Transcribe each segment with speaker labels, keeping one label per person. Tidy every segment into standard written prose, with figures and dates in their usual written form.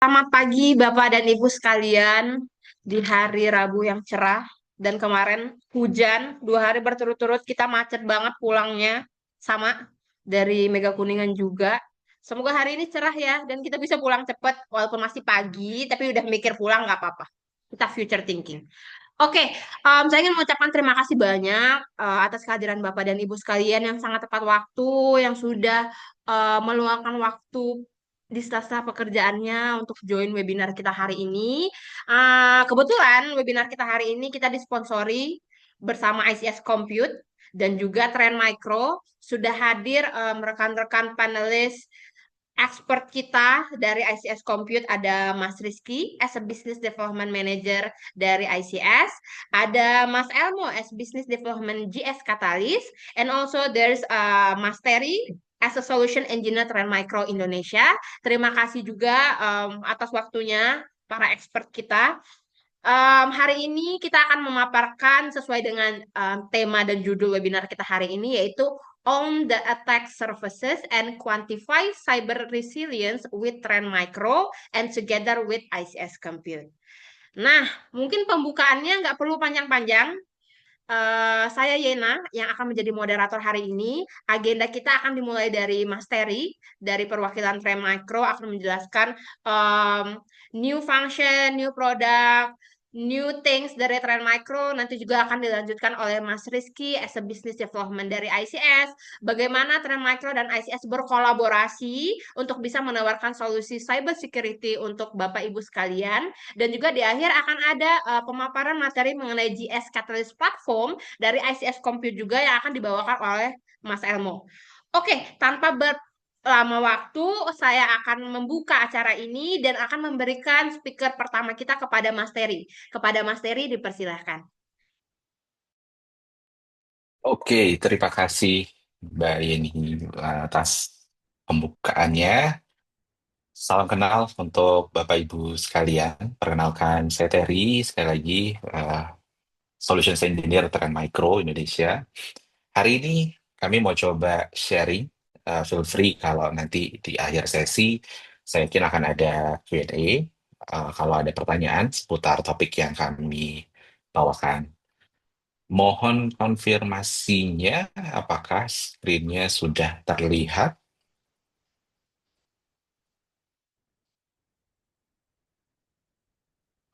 Speaker 1: Selamat pagi Bapak dan Ibu sekalian di hari Rabu yang cerah dan kemarin hujan 2 hari berturut-turut kita macet banget pulangnya sama dari Mega Kuningan juga. Semoga hari ini cerah ya dan kita bisa pulang cepat walaupun masih pagi tapi udah mikir pulang nggak apa-apa. Kita future thinking. Oke, saya ingin mengucapkan terima kasih banyak atas kehadiran Bapak dan Ibu sekalian yang sangat tepat waktu, yang sudah meluangkan waktu di sela-sela pekerjaannya untuk join webinar kita hari ini. Kebetulan webinar kita hari ini kita disponsori bersama ICS Compute dan juga Trend Micro. Sudah hadir rekan-rekan panelis expert kita dari ICS Compute ada Mas Rizky as a Business Development Manager dari ICS, ada Mas Elmo as Business Development GS Catalyst, and also there's Mas Terry as a Solution Engineer Trend Micro Indonesia. Terima kasih juga atas waktunya para expert kita. Hari ini kita akan memaparkan sesuai dengan tema dan judul webinar kita hari ini yaitu On the Attack Surfaces and Quantify Cyber Resilience with Trend Micro and Together with ICS Compute. Nah, mungkin pembukaannya nggak perlu panjang-panjang. Saya Yena yang akan menjadi moderator hari ini. Agenda kita akan dimulai dari Mas Terry dari perwakilan Trend Micro akan menjelaskan new function, new product, new things dari Trend Micro. Nanti juga akan dilanjutkan oleh Mas Rizky as a Business Development dari ICS. Bagaimana Trend Micro dan ICS berkolaborasi untuk bisa menawarkan solusi cyber security untuk Bapak Ibu sekalian. Dan juga di akhir akan ada pemaparan materi mengenai GS Catalyst Platform dari ICS Compute juga yang akan dibawakan oleh Mas Elmo. Oke, tanpa lama waktu, saya akan membuka acara ini dan akan memberikan speaker pertama kita kepada Mas Terry. Kepada Mas Terry, dipersilahkan.
Speaker 2: Oke, terima kasih Mbak Yeni atas pembukaannya. Salam kenal untuk Bapak Ibu sekalian. Perkenalkan, saya Terry, sekali lagi Solutions Engineer Trend Micro Indonesia. Hari ini kami mau coba sharing. Feel free kalau nanti di akhir sesi, saya yakin akan ada Q&A. Kalau ada pertanyaan seputar topik yang kami bawakan. Mohon konfirmasinya, apakah screen-nya sudah terlihat?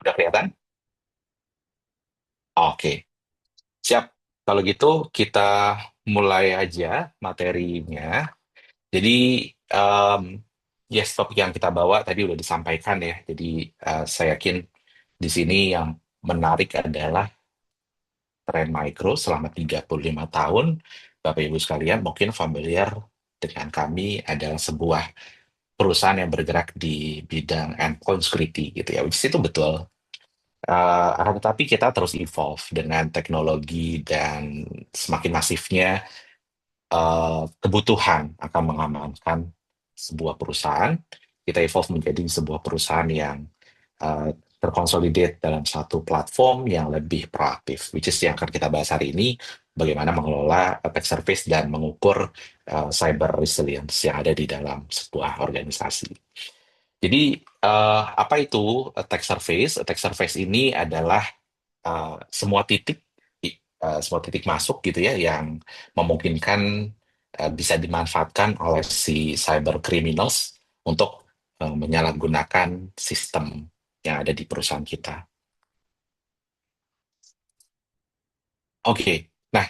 Speaker 2: Sudah kelihatan? Oke, siap. Kalau gitu kita mulai aja materinya. Jadi, em, yes, topik yang kita bawa tadi udah disampaikan ya. Jadi, saya yakin di sini yang menarik adalah tren mikro selama 35 tahun. Bapak Ibu sekalian mungkin familiar dengan kami adalah sebuah perusahaan yang bergerak di bidang endpoint security gitu ya, which is itu betul. Akan tetapi kita terus evolve dengan teknologi dan semakin masifnya kebutuhan akan mengamankan sebuah perusahaan. Kita evolve menjadi sebuah perusahaan yang terkonsolidate dalam satu platform yang lebih proaktif, which is yang akan kita bahas hari ini, bagaimana mengelola attack surface dan mengukur cyber resilience yang ada di dalam sebuah organisasi. Jadi, apa itu attack surface? Attack surface ini adalah semua titik masuk gitu ya yang memungkinkan bisa dimanfaatkan oleh si cyber criminals untuk menyalahgunakan sistem yang ada di perusahaan kita. Oke, nah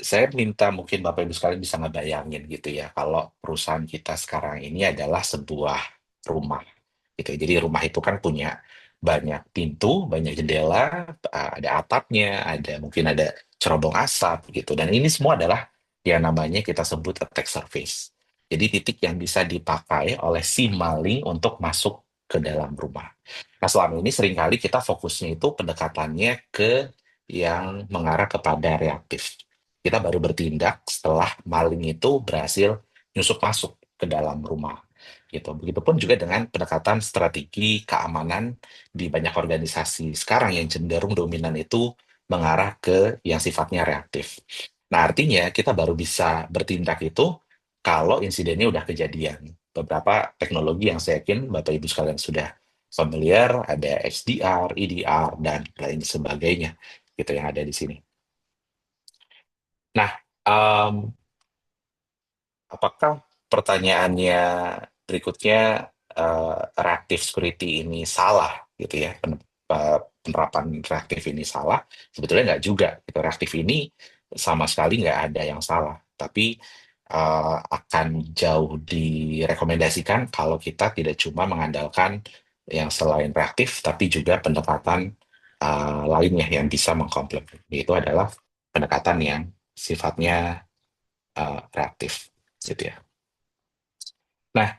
Speaker 2: saya minta mungkin Bapak Ibu sekalian bisa ngebayangin gitu ya kalau perusahaan kita sekarang ini adalah sebuah rumah gitu ya. Jadi rumah itu kan punya banyak pintu, banyak jendela, ada atapnya, ada mungkin ada cerobong asap gitu. Dan ini semua adalah yang namanya kita sebut attack surface. Jadi titik yang bisa dipakai oleh si maling untuk masuk ke dalam rumah. Nah, selama ini seringkali kita fokusnya itu pendekatannya ke yang mengarah kepada reaktif. Kita baru bertindak setelah maling itu berhasil nyusup masuk ke dalam rumah gitu. Begitupun juga dengan pendekatan strategi keamanan di banyak organisasi sekarang yang cenderung dominan itu mengarah ke yang sifatnya reaktif. Nah, artinya kita baru bisa bertindak itu kalau insidennya udah kejadian. beberapa teknologi yang saya yakin Bapak Ibu sekalian sudah familiar, ada XDR, EDR, dan lain sebagainya gitu yang ada di sini. Nah, em, apakah pertanyaannya berikutnya reactive security ini salah gitu ya? Penerapan reaktif ini salah? Sebetulnya nggak juga. Gitu. Reaktif ini sama sekali nggak ada yang salah, tapi akan jauh direkomendasikan kalau kita tidak cuma mengandalkan yang selain reaktif, tapi juga pendekatan lainnya yang bisa mengkomplement. Itu adalah pendekatan yang sifatnya reaktif, gitu ya. Nah,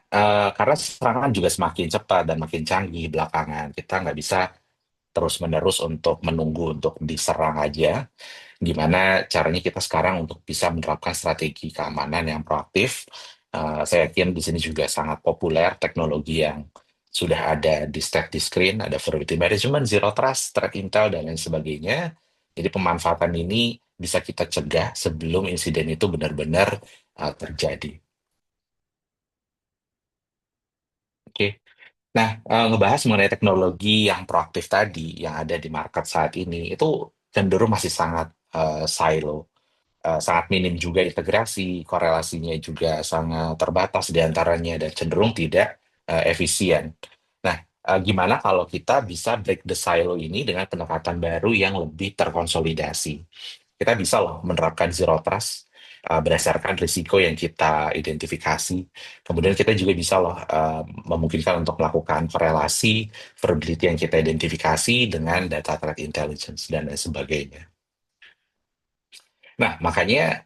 Speaker 2: karena serangan juga semakin cepat dan makin canggih belakangan, kita nggak bisa terus-menerus untuk menunggu untuk diserang aja. Gimana caranya kita sekarang untuk bisa menerapkan strategi keamanan yang proaktif? Saya yakin di sini juga sangat populer teknologi yang sudah ada di stack di screen, ada vulnerability management, zero trust, threat intel, dan lain sebagainya. Jadi pemanfaatan ini bisa kita cegah sebelum insiden itu benar-benar terjadi. Oke. Nah, ngebahas mengenai teknologi yang proaktif tadi yang ada di market saat ini itu cenderung masih sangat silo, sangat minim juga integrasi, korelasinya juga sangat terbatas di antaranya dan cenderung tidak efisien. Nah, gimana kalau kita bisa break the silo ini dengan pendekatan baru yang lebih terkonsolidasi? Kita bisa loh menerapkan zero trust berdasarkan risiko yang kita identifikasi. Kemudian kita juga bisa loh memungkinkan untuk melakukan korelasi vulnerability yang kita identifikasi dengan data threat intelligence dan lain sebagainya. Nah, makanya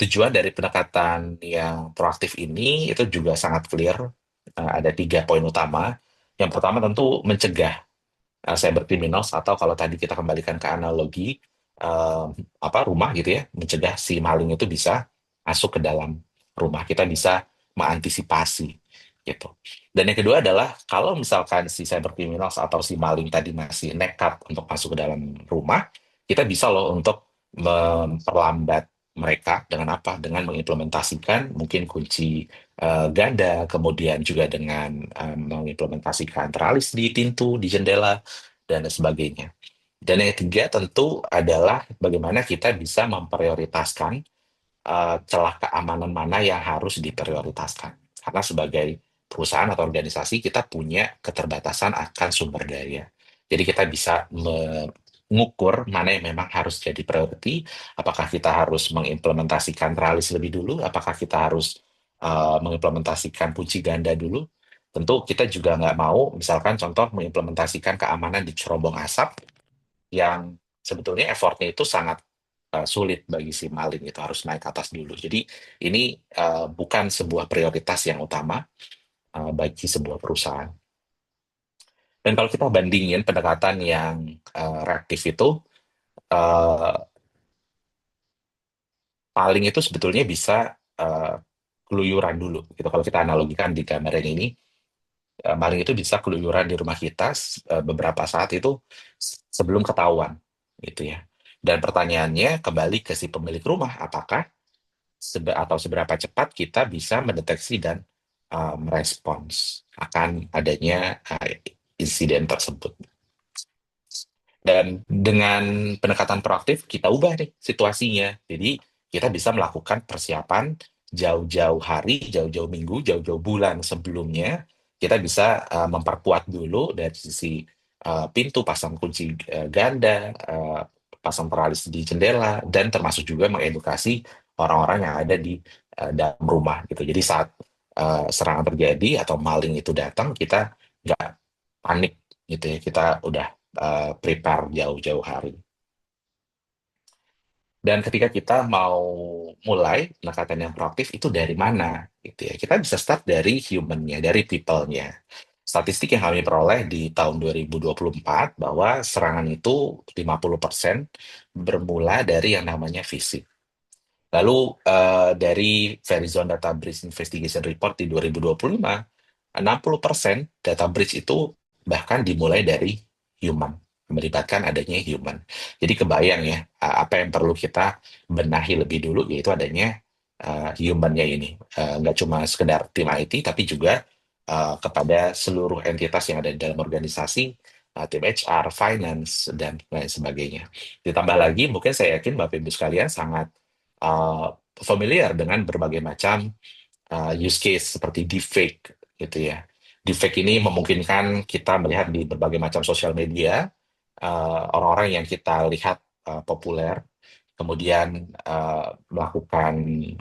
Speaker 2: tujuan dari pendekatan yang proaktif ini itu juga sangat clear. Ada 3 poin utama. Yang pertama tentu mencegah cybercriminals atau kalau tadi kita kembalikan ke analogi eh, apa rumah gitu ya, mencegah si maling itu bisa masuk ke dalam rumah. Kita bisa mengantisipasi gitu. Dan yang kedua adalah kalau misalkan si cybercriminals atau si maling tadi masih nekat untuk masuk ke dalam rumah, kita bisa loh untuk memperlambat mereka dengan apa? Dengan mengimplementasikan mungkin kunci ganda, kemudian juga dengan mengimplementasikan teralis di pintu, di jendela, dan sebagainya. Dan yang ketiga tentu adalah bagaimana kita bisa memprioritaskan celah keamanan mana yang harus diprioritaskan. Karena sebagai perusahaan atau organisasi kita punya keterbatasan akan sumber daya. Jadi kita bisa mengukur mana yang memang harus jadi priority, apakah kita harus mengimplementasikan teralis lebih dulu, apakah kita harus mengimplementasikan kunci ganda dulu. Tentu kita juga nggak mau, misalkan contoh mengimplementasikan keamanan di cerobong asap, yang sebetulnya effortnya itu sangat sulit bagi si maling itu harus naik ke atas dulu. Jadi ini bukan sebuah prioritas yang utama bagi sebuah perusahaan. Dan kalau kita bandingin pendekatan yang reaktif itu eh, paling itu sebetulnya bisa keluyuran dulu. Gitu. Kalau kita analogikan di gambar yang ini, maling itu bisa keluyuran di rumah kita beberapa saat itu sebelum ketahuan, gitu ya. Dan pertanyaannya kembali ke si pemilik rumah, apakah atau seberapa cepat kita bisa mendeteksi dan merespons akan adanya insiden tersebut. Dan dengan pendekatan proaktif, kita ubah nih situasinya. Jadi kita bisa melakukan persiapan jauh-jauh hari, jauh-jauh minggu, jauh-jauh bulan sebelumnya. Kita bisa memperkuat dulu dari sisi pintu, pasang kunci ganda, pasang teralis di jendela, dan termasuk juga mengedukasi orang-orang yang ada di dalam rumah gitu. Jadi saat serangan terjadi atau maling itu datang, kita nggak panik gitu ya. Kita udah prepare jauh-jauh hari. Dan ketika kita mau mulai pendekatan yang proaktif itu dari mana? Gitu ya. Kita bisa start dari human-nya, dari people-nya. Statistik yang kami peroleh di tahun 2024 bahwa serangan itu 50% bermula dari yang namanya fisik. Lalu dari Verizon Data Breach Investigation Report di 2025, 60% data breach itu bahkan dimulai dari human, melibatkan adanya human. Jadi kebayang ya, apa yang perlu kita benahi lebih dulu, yaitu adanya human-nya ini. Nggak cuma sekedar tim IT, tapi juga kepada seluruh entitas yang ada di dalam organisasi, tim HR, finance, dan lain sebagainya. Ditambah lagi, mungkin saya yakin Bapak Ibu sekalian sangat uh, familiar dengan berbagai macam use case seperti deepfake gitu ya. Deepfake ini memungkinkan kita melihat di berbagai macam sosial media orang-orang yang kita lihat populer, kemudian melakukan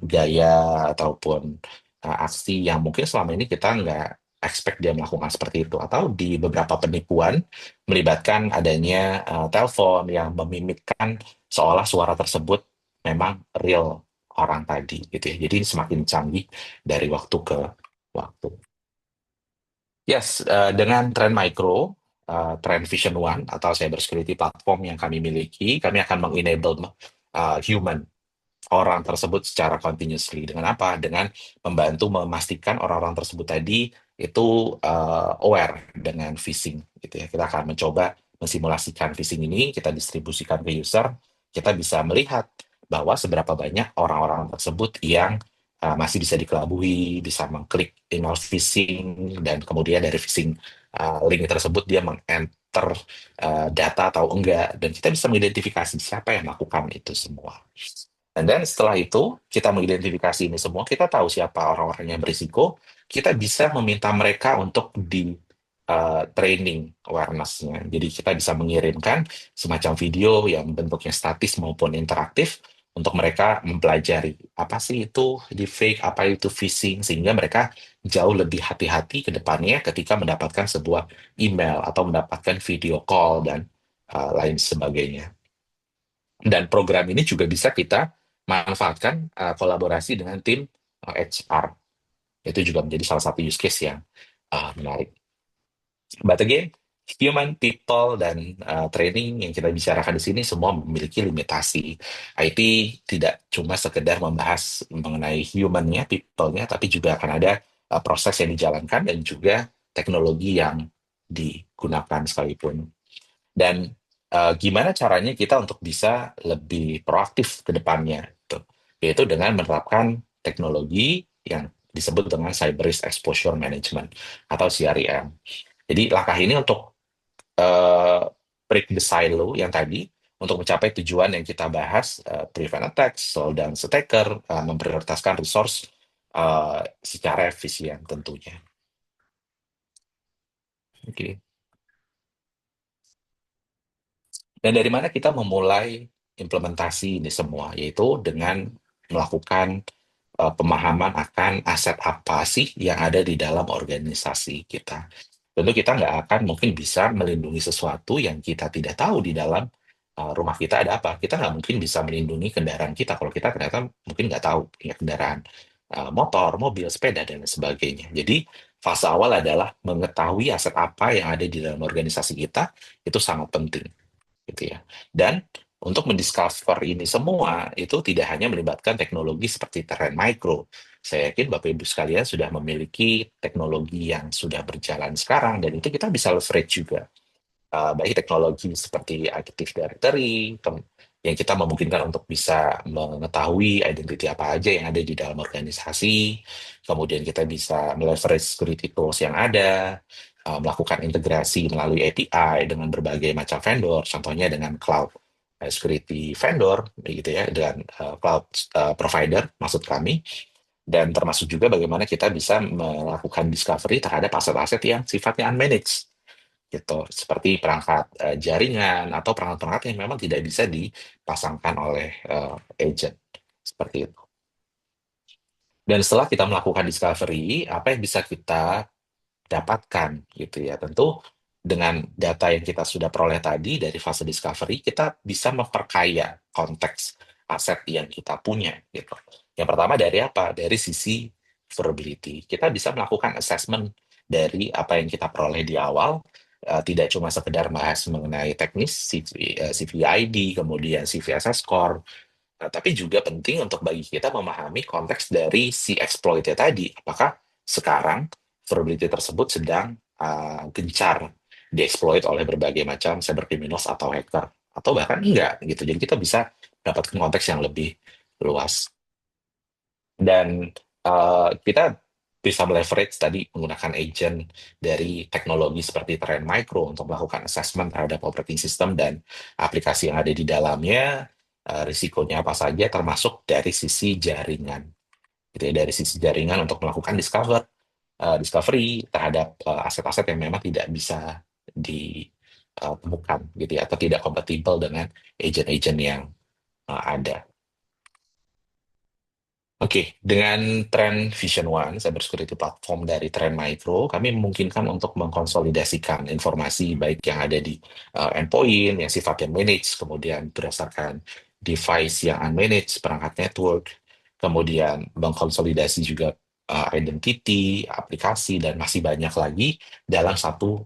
Speaker 2: gaya ataupun aksi yang mungkin selama ini kita nggak expect dia melakukan seperti itu, atau di beberapa penipuan melibatkan adanya telepon yang memimikkan seolah suara tersebut memang real orang tadi gitu ya. Jadi semakin canggih dari waktu ke waktu. Yes, dengan Trend Micro, Trend Vision One atau cybersecurity platform yang kami miliki, kami akan mengenable human orang tersebut secara continuously. Dengan apa? Dengan membantu memastikan orang-orang tersebut tadi itu aware dengan phishing gitu ya. Kita akan mencoba mensimulasikan phishing ini, kita distribusikan ke user, kita bisa melihat bahwa seberapa banyak orang-orang tersebut yang masih bisa dikelabui, bisa mengklik email phishing, dan kemudian dari phishing link tersebut dia meng-enter data atau enggak, dan kita bisa mengidentifikasi siapa yang melakukan itu semua. Dan setelah itu, kita mengidentifikasi ini semua, kita tahu siapa orang-orang yang berisiko, kita bisa meminta mereka untuk di training awareness-nya. Jadi kita bisa mengirimkan semacam video yang bentuknya statis maupun interaktif untuk mereka mempelajari apa sih itu deepfake, apa itu phishing, sehingga mereka jauh lebih hati-hati ke depannya ketika mendapatkan sebuah email atau mendapatkan video call dan lain sebagainya. Dan program ini juga bisa kita manfaatkan kolaborasi dengan tim HR. Itu juga menjadi salah satu use case yang menarik. But again, human, people, dan training yang kita bicarakan di sini semua memiliki limitasi. IT tidak cuma sekedar membahas mengenai human-nya, people-nya, tapi juga akan ada proses yang dijalankan dan juga teknologi yang digunakan sekalipun. Dan gimana caranya kita untuk bisa lebih proaktif ke depannya, gitu. Yaitu dengan menerapkan teknologi yang disebut dengan Cyber Risk Exposure Management atau CRM. Jadi langkah ini untuk eh, break the silo yang tadi, untuk mencapai tujuan yang kita bahas, prevent attacks, slow down attacker, memprioritaskan resource secara efisien tentunya. Oke. Dan dari mana kita memulai implementasi ini semua, yaitu dengan melakukan pemahaman akan aset apa sih yang ada di dalam organisasi kita. Tentu kita nggak akan mungkin bisa melindungi sesuatu yang kita tidak tahu di dalam rumah kita ada apa. Kita nggak mungkin bisa melindungi kendaraan kita kalau kita ternyata mungkin nggak tahu punya kendaraan motor, mobil, sepeda, dan sebagainya. Jadi fase awal adalah mengetahui aset apa yang ada di dalam organisasi kita, itu sangat penting gitu ya. Dan untuk mendiscover ini semua itu tidak hanya melibatkan teknologi seperti Trend Micro. Saya yakin Bapak Ibu sekalian sudah memiliki teknologi yang sudah berjalan sekarang, dan itu kita bisa leverage juga. Baik teknologi seperti Active Directory yang kita memungkinkan untuk bisa mengetahui identity apa aja yang ada di dalam organisasi. Kemudian kita bisa meleverage security tools yang ada, melakukan integrasi melalui API dengan berbagai macam vendor, contohnya dengan cloud security vendor, gitu ya, dan cloud provider, maksud kami. Dan termasuk juga bagaimana kita bisa melakukan discovery terhadap aset-aset yang sifatnya unmanaged, gitu, seperti perangkat jaringan atau perangkat-perangkat yang memang tidak bisa dipasangkan oleh agent, seperti itu. Dan setelah kita melakukan discovery, apa yang bisa kita dapatkan gitu ya. Tentu dengan data yang kita sudah peroleh tadi dari fase discovery, kita bisa memperkaya konteks aset yang kita punya gitu. Yang pertama dari apa? Dari sisi vulnerability. Kita bisa melakukan assessment dari apa yang kita peroleh di awal, tidak cuma sekedar bahas mengenai teknis CVID, kemudian CVSS score, tapi juga penting untuk bagi kita memahami konteks dari si exploit-nya tadi. Apakah sekarang vulnerability tersebut sedang gencar dieksploit oleh berbagai macam cyber criminals atau hacker, atau bahkan enggak gitu. Jadi kita bisa mendapatkan konteks yang lebih luas. Dan kita bisa leverage tadi menggunakan agent dari teknologi seperti Trend Micro untuk melakukan assessment terhadap operating system dan aplikasi yang ada di dalamnya, risikonya apa saja, termasuk dari sisi jaringan. Gitu ya, dari sisi jaringan untuk melakukan discovery terhadap aset-aset yang memang tidak bisa ditemukan gitu ya, atau tidak kompatibel dengan agent-agent yang ada. Oke, dengan Trend Vision One, cybersecurity platform dari Trend Micro, kami memungkinkan untuk mengkonsolidasikan informasi baik yang ada di endpoint, yang sifatnya managed, kemudian berdasarkan device yang unmanaged, perangkat network, kemudian mengkonsolidasi juga identity, aplikasi, dan masih banyak lagi dalam satu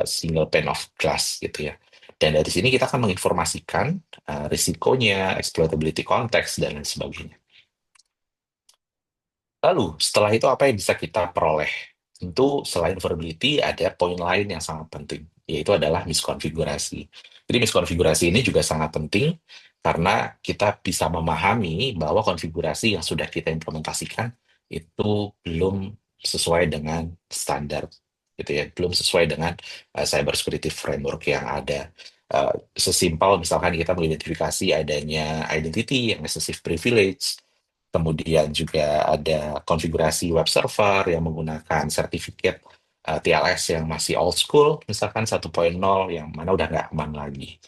Speaker 2: single pane of glass gitu ya. Dan dari sini kita akan menginformasikan risikonya, exploitability context, dan lain sebagainya. Lalu, setelah itu apa yang bisa kita peroleh? Tentu selain vulnerability, ada poin lain yang sangat penting, yaitu adalah miskonfigurasi. Jadi miskonfigurasi ini juga sangat penting karena kita bisa memahami bahwa konfigurasi yang sudah kita implementasikan itu belum sesuai dengan standar, gitu ya, belum sesuai dengan cybersecurity framework yang ada. Sesimpel misalkan kita mengidentifikasi adanya identity yang excessive privilege. Kemudian juga ada konfigurasi web server yang menggunakan sertifikat TLS yang masih old school, misalkan 1.0 yang mana udah nggak aman lagi.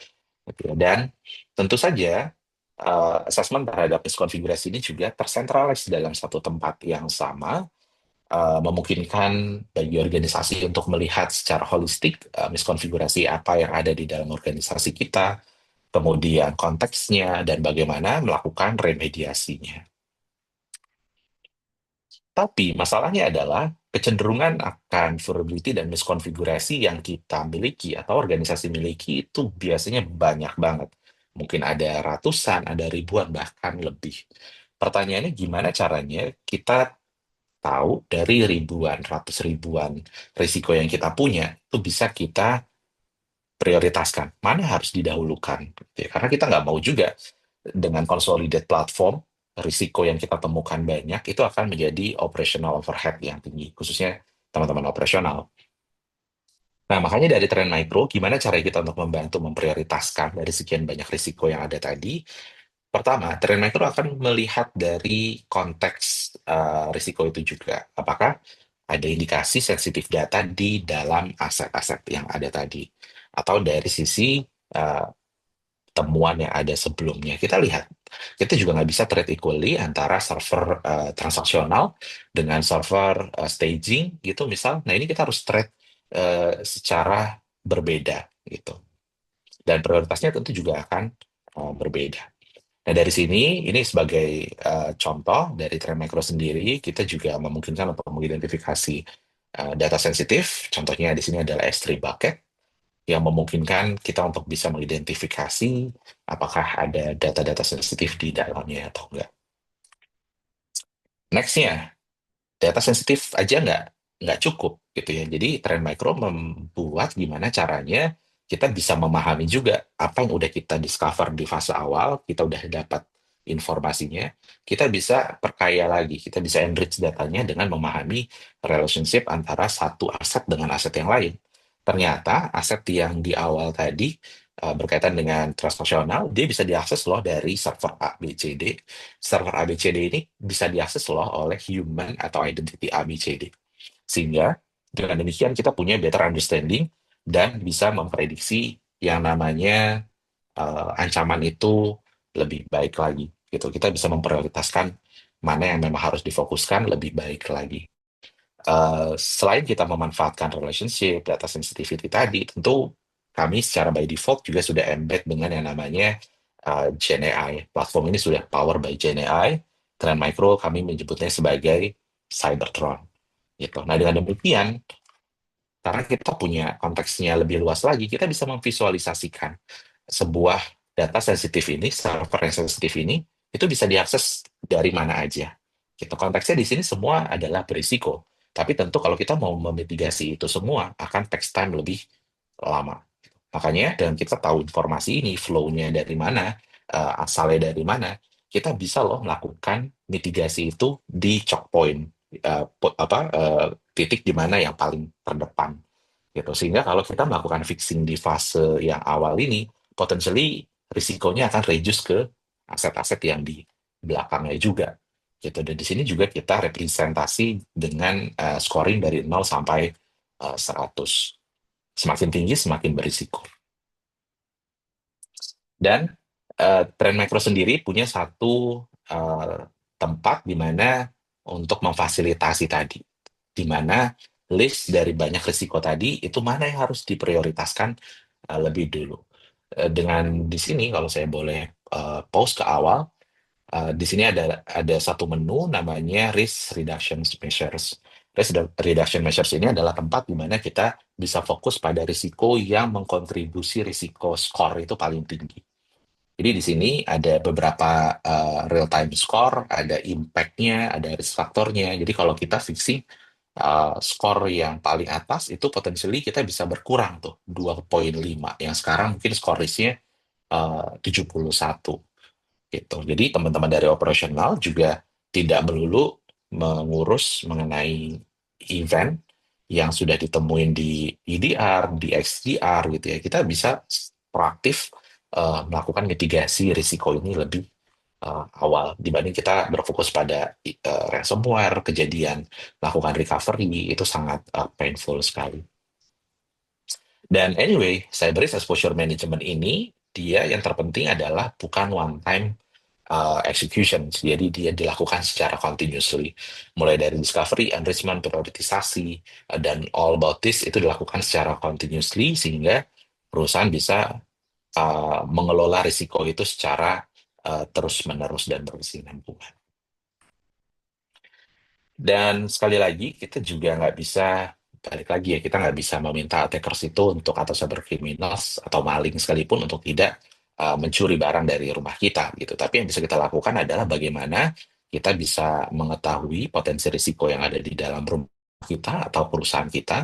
Speaker 2: Gitu ya. Dan tentu saja assessment terhadap miskonfigurasi ini juga tersentralis dalam satu tempat yang sama, memungkinkan bagi organisasi untuk melihat secara holistik miskonfigurasi apa yang ada di dalam organisasi kita, kemudian konteksnya, dan bagaimana melakukan remediasinya. Tapi masalahnya adalah kecenderungan akan vulnerability dan miskonfigurasi yang kita miliki atau organisasi miliki itu biasanya banyak banget. Mungkin ada ratusan, ada ribuan, bahkan lebih. Pertanyaannya gimana caranya kita tahu dari ribuan, ratus ribuan risiko yang kita punya itu bisa kita prioritaskan. Mana yang harus didahulukan? Gitu ya. Karena kita nggak mau juga dengan consolidate platform, risiko yang kita temukan banyak, itu akan menjadi operational overhead yang tinggi, khususnya teman-teman operasional. Nah, makanya dari Trend Micro, gimana cara kita untuk membantu memprioritaskan dari sekian banyak risiko yang ada tadi? Pertama, Trend Micro akan melihat dari konteks risiko itu juga. Apakah ada indikasi sensitif data di dalam aset-aset yang ada tadi? Atau dari sisi temuan yang ada sebelumnya. Kita lihat, kita juga nggak bisa trade equally antara server transaksional dengan server staging gitu misal. Nah ini kita harus trade secara berbeda gitu. Dan prioritasnya tentu juga akan berbeda. Nah dari sini, ini sebagai contoh dari Trend Micro sendiri, kita juga memungkinkan untuk mengidentifikasi data sensitif. Contohnya di sini adalah S3 bucket yang memungkinkan kita untuk bisa mengidentifikasi apakah ada data-data sensitif di dalamnya atau enggak. Nextnya, data sensitif aja nggak cukup gitu ya. Jadi Trend Micro membuat gimana caranya kita bisa memahami juga apa yang udah kita discover di fase awal, kita udah dapat informasinya, kita bisa perkaya lagi, kita bisa enrich datanya dengan memahami relationship antara satu aset dengan aset yang lain. Ternyata aset yang di awal tadi berkaitan dengan transaksional, dia bisa diakses loh dari server A, B, C, D. Server A, B, C, D ini bisa diakses loh oleh human atau identity A, B, C, D. Sehingga dengan demikian kita punya better understanding dan bisa memprediksi yang namanya ancaman itu lebih baik lagi. Gitu. Kita bisa memprioritaskan mana yang memang harus difokuskan lebih baik lagi. Selain kita memanfaatkan relationship, data sensitivity tadi, tentu kami secara by default juga sudah embed dengan yang namanya Gen AI. Platform ini sudah power by Gen AI. Trend Micro kami menyebutnya sebagai Cybertron. Gitu. Nah, dengan demikian, karena kita punya konteksnya lebih luas lagi, kita bisa memvisualisasikan sebuah data sensitif ini, server yang sensitif ini, itu bisa diakses dari mana aja. Gitu. Konteksnya di sini semua adalah berisiko. Tapi tentu kalau kita mau memitigasi itu semua, akan takes time lebih lama. Makanya, dengan kita tahu informasi ini, flow-nya dari mana, asalnya dari mana, kita bisa loh melakukan mitigasi itu di choke point, titik di mana yang paling terdepan gitu. Sehingga kalau kita melakukan fixing di fase yang awal ini, potentially risikonya akan reduce ke aset-aset yang di belakangnya juga gitu. Dan di sini juga kita representasi dengan scoring dari 0 sampai 100. Semakin tinggi semakin berisiko. Dan Trend Micro sendiri punya satu tempat di mana untuk memfasilitasi tadi, di mana list dari banyak risiko tadi itu mana yang harus diprioritaskan lebih dulu. Dengan di sini kalau saya boleh pause ke awal, di sini ada satu menu namanya Risk Reduction Measures. Reduction Measures ini adalah tempat di mana kita bisa fokus pada risiko yang mengkontribusi risiko skor itu paling tinggi. Jadi di sini ada beberapa real time score, ada impact-nya, ada risk faktornya. Jadi kalau kita fixing skor yang paling atas itu potentially kita bisa berkurang tuh 2,5 yang sekarang mungkin skor risknya 71 gitu. Jadi teman-teman dari operasional juga tidak melulu mengurus mengenai event yang sudah ditemuin di EDR, di XDR gitu ya. Kita bisa proaktif melakukan mitigasi risiko ini lebih awal dibanding kita berfokus pada ransomware, kejadian melakukan recovery itu sangat painful sekali. Dan anyway, cyber risk exposure management ini dia yang terpenting adalah bukan one time execution. Jadi dia dilakukan secara continuously. Mulai dari discovery, enrichment, prioritisasi, dan all about this itu dilakukan secara continuously sehingga perusahaan bisa mengelola risiko itu secara terus-menerus dan berkesinambungan. Dan sekali lagi, kita juga nggak bisa, balik lagi ya, kita nggak bisa meminta attackers itu untuk, atau cybercriminals, atau maling sekalipun untuk tidak mencuri barang dari rumah kita gitu. Tapi yang bisa kita lakukan adalah bagaimana kita bisa mengetahui potensi risiko yang ada di dalam rumah kita atau perusahaan kita.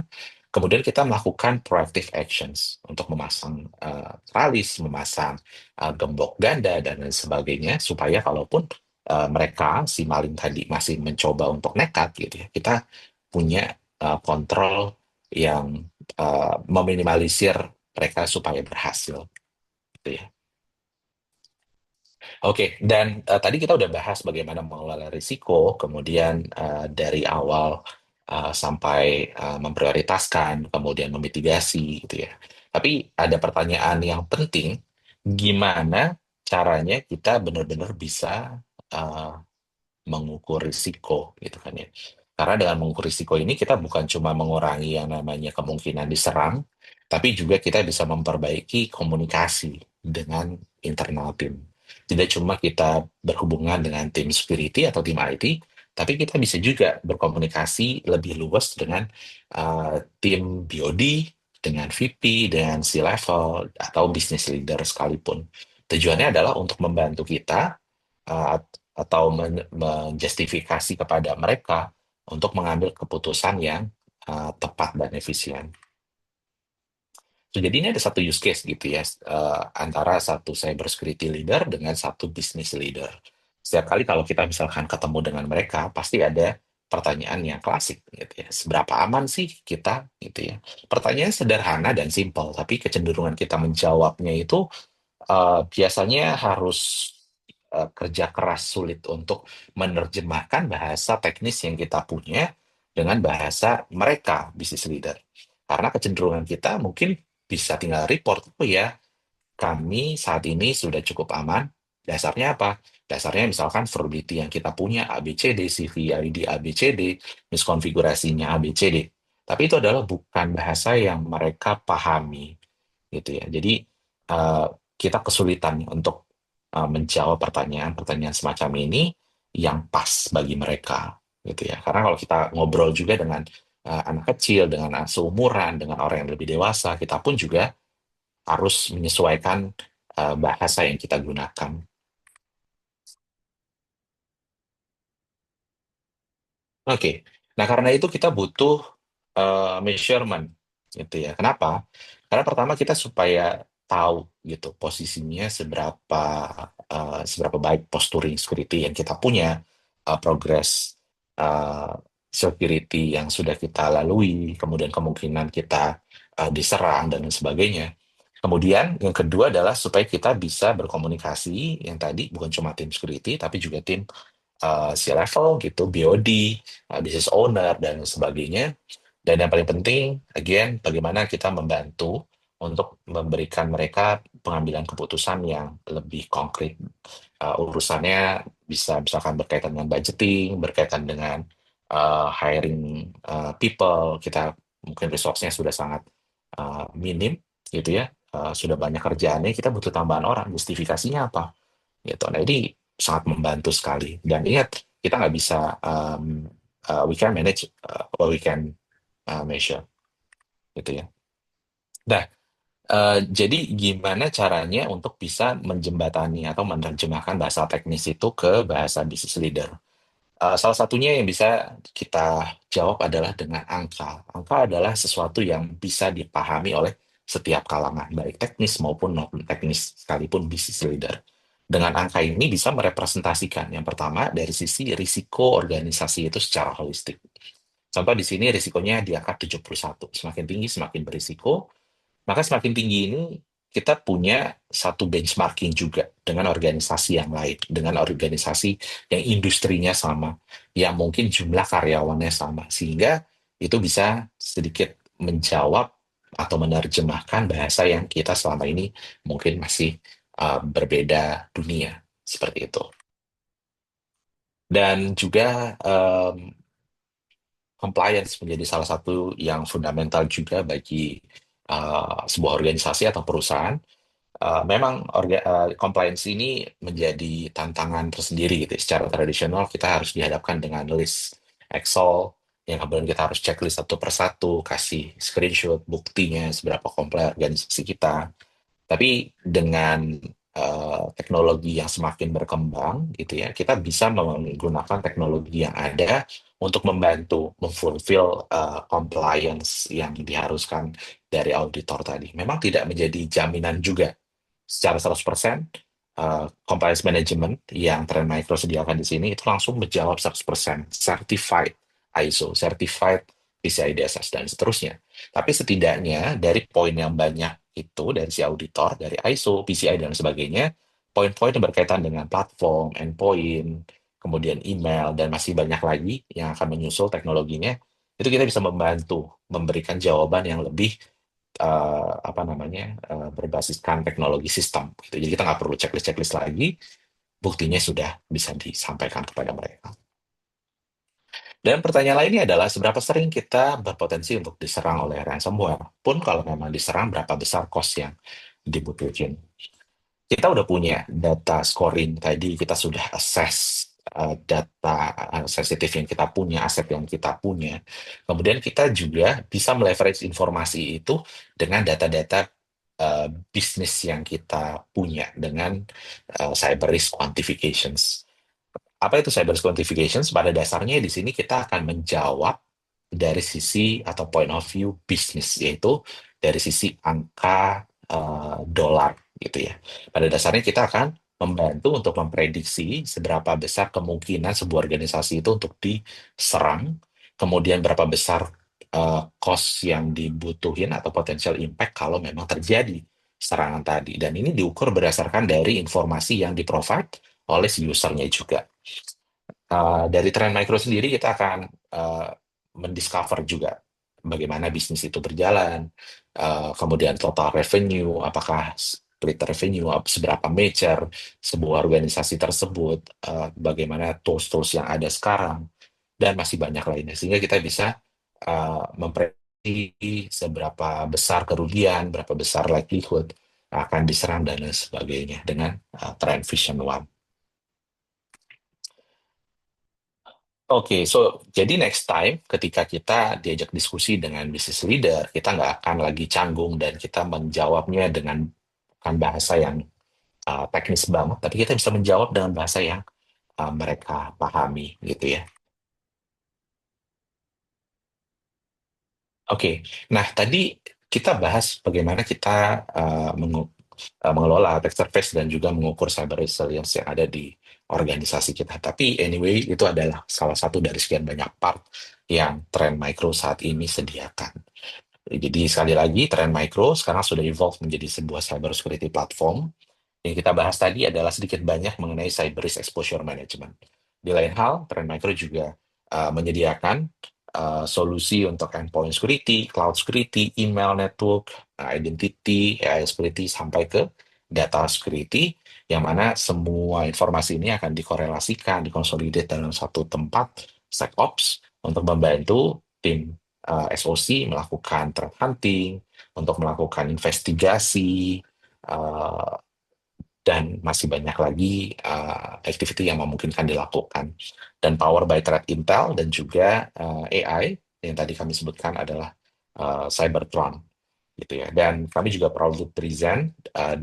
Speaker 2: Kemudian kita melakukan proactive actions untuk memasang tralis, memasang gembok ganda, dan lain sebagainya, supaya kalaupun mereka si maling tadi masih mencoba untuk nekat gitu ya, kita punya kontrol yang meminimalisir mereka supaya berhasil gitu ya. Oke, dan tadi kita udah bahas bagaimana mengelola risiko, kemudian dari awal sampai memprioritaskan, kemudian memitigasi gitu ya. Tapi ada pertanyaan yang penting, gimana caranya kita benar-benar bisa uh, mengukur risiko gitu kan ya. Karena dengan mengukur risiko ini kita bukan cuma mengurangi yang namanya kemungkinan diserang, tapi juga kita bisa memperbaiki komunikasi dengan internal tim. Tidak cuma kita berhubungan dengan tim security atau tim IT, tapi kita bisa juga berkomunikasi lebih luas dengan tim BOD, dengan VP, dengan C-level, atau business leader sekalipun. Tujuannya adalah untuk membantu kita uh, atau menjustifikasi kepada mereka untuk mengambil keputusan yang tepat dan efisien. So, jadi ini ada satu use case gitu ya, antara satu cyber security leader dengan satu business leader. Setiap kali kalau kita misalkan ketemu dengan mereka, pasti ada pertanyaan yang klasik gitu ya. Seberapa aman sih kita gitu ya? Pertanyaan sederhana dan simpel, tapi kecenderungan kita menjawabnya itu biasanya harus kerja keras sulit untuk menerjemahkan bahasa teknis yang kita punya dengan bahasa mereka, business leader. Karena kecenderungan kita mungkin bisa tinggal report, oh ya, kami saat ini sudah cukup aman. Dasarnya apa? Dasarnya misalkan vulnerability yang kita punya ABCD, CVID ABCD, miskonfigurasinya ABCD. Tapi itu adalah bukan bahasa yang mereka pahami, gitu ya. Jadi eh, kita kesulitan untuk menjawab pertanyaan-pertanyaan semacam ini yang pas bagi mereka, gitu ya. Karena kalau kita ngobrol juga dengan anak kecil, dengan seumuran, dengan orang yang lebih dewasa, kita pun juga harus menyesuaikan bahasa yang kita gunakan. Oke, nah karena itu kita butuh measurement, gitu ya. Kenapa? Karena pertama kita supaya tahu gitu posisinya seberapa seberapa baik posturing security yang kita punya, progres uh, security yang sudah kita lalui, kemudian kemungkinan kita diserang dan lain sebagainya. Kemudian yang kedua adalah supaya kita bisa berkomunikasi yang tadi bukan cuma tim security tapi juga tim C-level gitu, BOD, business owner dan sebagainya. Dan yang paling penting, again, bagaimana kita membantu untuk memberikan mereka pengambilan keputusan yang lebih konkret. Urusannya bisa misalkan berkaitan dengan budgeting, berkaitan dengan hiring people, kita mungkin resource-nya sudah sangat minim gitu ya, sudah banyak kerjaannya, kita butuh tambahan orang, justifikasinya apa? Gitu. Nah, ini sangat membantu sekali. Dan ingat, kita nggak bisa we can manage what we can measure, gitu ya. Nah, jadi gimana caranya untuk bisa menjembatani atau menerjemahkan bahasa teknis itu ke bahasa business leader? Salah satunya yang bisa kita jawab adalah dengan angka. Angka adalah sesuatu yang bisa dipahami oleh setiap kalangan, baik teknis maupun non teknis, sekalipun business leader. Dengan angka ini bisa merepresentasikan, yang pertama, dari sisi risiko organisasi itu secara holistik. Contoh di sini risikonya di angka 71. Semakin tinggi, semakin berisiko. Maka semakin tinggi ini kita punya satu benchmarking juga dengan organisasi yang lain, dengan organisasi yang industrinya sama, yang mungkin jumlah karyawannya sama, sehingga itu bisa sedikit menjawab atau menerjemahkan bahasa yang kita selama ini mungkin masih berbeda dunia, seperti itu. Dan juga compliance menjadi salah satu yang fundamental juga bagi sebuah organisasi atau perusahaan. Memang compliance ini menjadi tantangan tersendiri gitu. Secara tradisional kita harus dihadapkan dengan list Excel yang kemudian kita harus checklist satu persatu, kasih screenshot buktinya seberapa komplain organisasi kita. Tapi dengan teknologi yang semakin berkembang, gitu ya, kita bisa menggunakan teknologi yang ada untuk membantu memfulfill compliance yang diharuskan dari auditor tadi. Memang tidak menjadi jaminan juga secara 100%. Compliance management yang Trend Micro sediakan di sini itu langsung menjawab 100% certified ISO, certified PCI DSS dan seterusnya. Tapi setidaknya dari poin yang banyak itu dari si auditor, dari ISO, PCI dan sebagainya, poin-poin yang berkaitan dengan platform, endpoint, kemudian email dan masih banyak lagi yang akan menyusul teknologinya, itu kita bisa membantu memberikan jawaban yang lebih apa namanya berbasiskan teknologi sistem. Gitu. Jadi kita nggak perlu checklist-checklist lagi, buktinya sudah bisa disampaikan kepada mereka. Dan pertanyaan lainnya adalah seberapa sering kita berpotensi untuk diserang oleh ransomware. Pun kalau memang diserang, berapa besar cost yang dibutuhin. Kita udah punya data scoring tadi, kita sudah assess data sensitif yang kita punya, aset yang kita punya. Kemudian kita juga bisa meleverage informasi itu dengan data-data bisnis yang kita punya dengan cyber risk quantifications. Apa itu cyber risk quantifications? Pada dasarnya di sini kita akan menjawab dari sisi atau point of view bisnis, yaitu dari sisi angka dolar gitu ya. Pada dasarnya kita akan membantu untuk memprediksi seberapa besar kemungkinan sebuah organisasi itu untuk diserang, kemudian berapa besar cost yang dibutuhin atau potential impact kalau memang terjadi serangan tadi. Dan ini diukur berdasarkan dari informasi yang di-provide oleh si usernya juga. Dari Trend Micro sendiri kita akan mendiscover juga bagaimana bisnis itu berjalan, kemudian total revenue, apakah split revenue, seberapa mature sebuah organisasi tersebut, bagaimana tools-tools yang ada sekarang, dan masih banyak lainnya. Sehingga kita bisa memprediksi seberapa besar kerugian, berapa besar likelihood akan diserang, dan lain sebagainya dengan Trend Vision One. Oke, so jadi next time ketika kita diajak diskusi dengan business leader, kita nggak akan lagi canggung dan kita menjawabnya dengan bukan bahasa yang teknis banget, tapi kita bisa menjawab dengan bahasa yang mereka pahami, gitu ya. Oke, nah tadi kita bahas bagaimana kita mengelola attack surface dan juga mengukur cyber resilience yang ada di organisasi kita. Tapi anyway, itu adalah salah satu dari sekian banyak part yang Trend Micro saat ini sediakan. Jadi sekali lagi, Trend Micro sekarang sudah evolve menjadi sebuah cyber security platform. Yang kita bahas tadi adalah sedikit banyak mengenai cyber risk exposure management. Di lain hal, Trend Micro juga menyediakan solusi untuk endpoint security, cloud security, email network, identity, AI security, sampai ke data security, yang mana semua informasi ini akan dikorelasikan, dikonsolidasi dalam satu tempat, SecOps, untuk membantu tim SOC melakukan threat hunting, untuk melakukan investigasi, uh, dan masih banyak lagi activity yang memungkinkan dilakukan. Dan power by threat intel dan juga AI yang tadi kami sebutkan adalah Cybertron gitu ya. Dan kami juga proud to present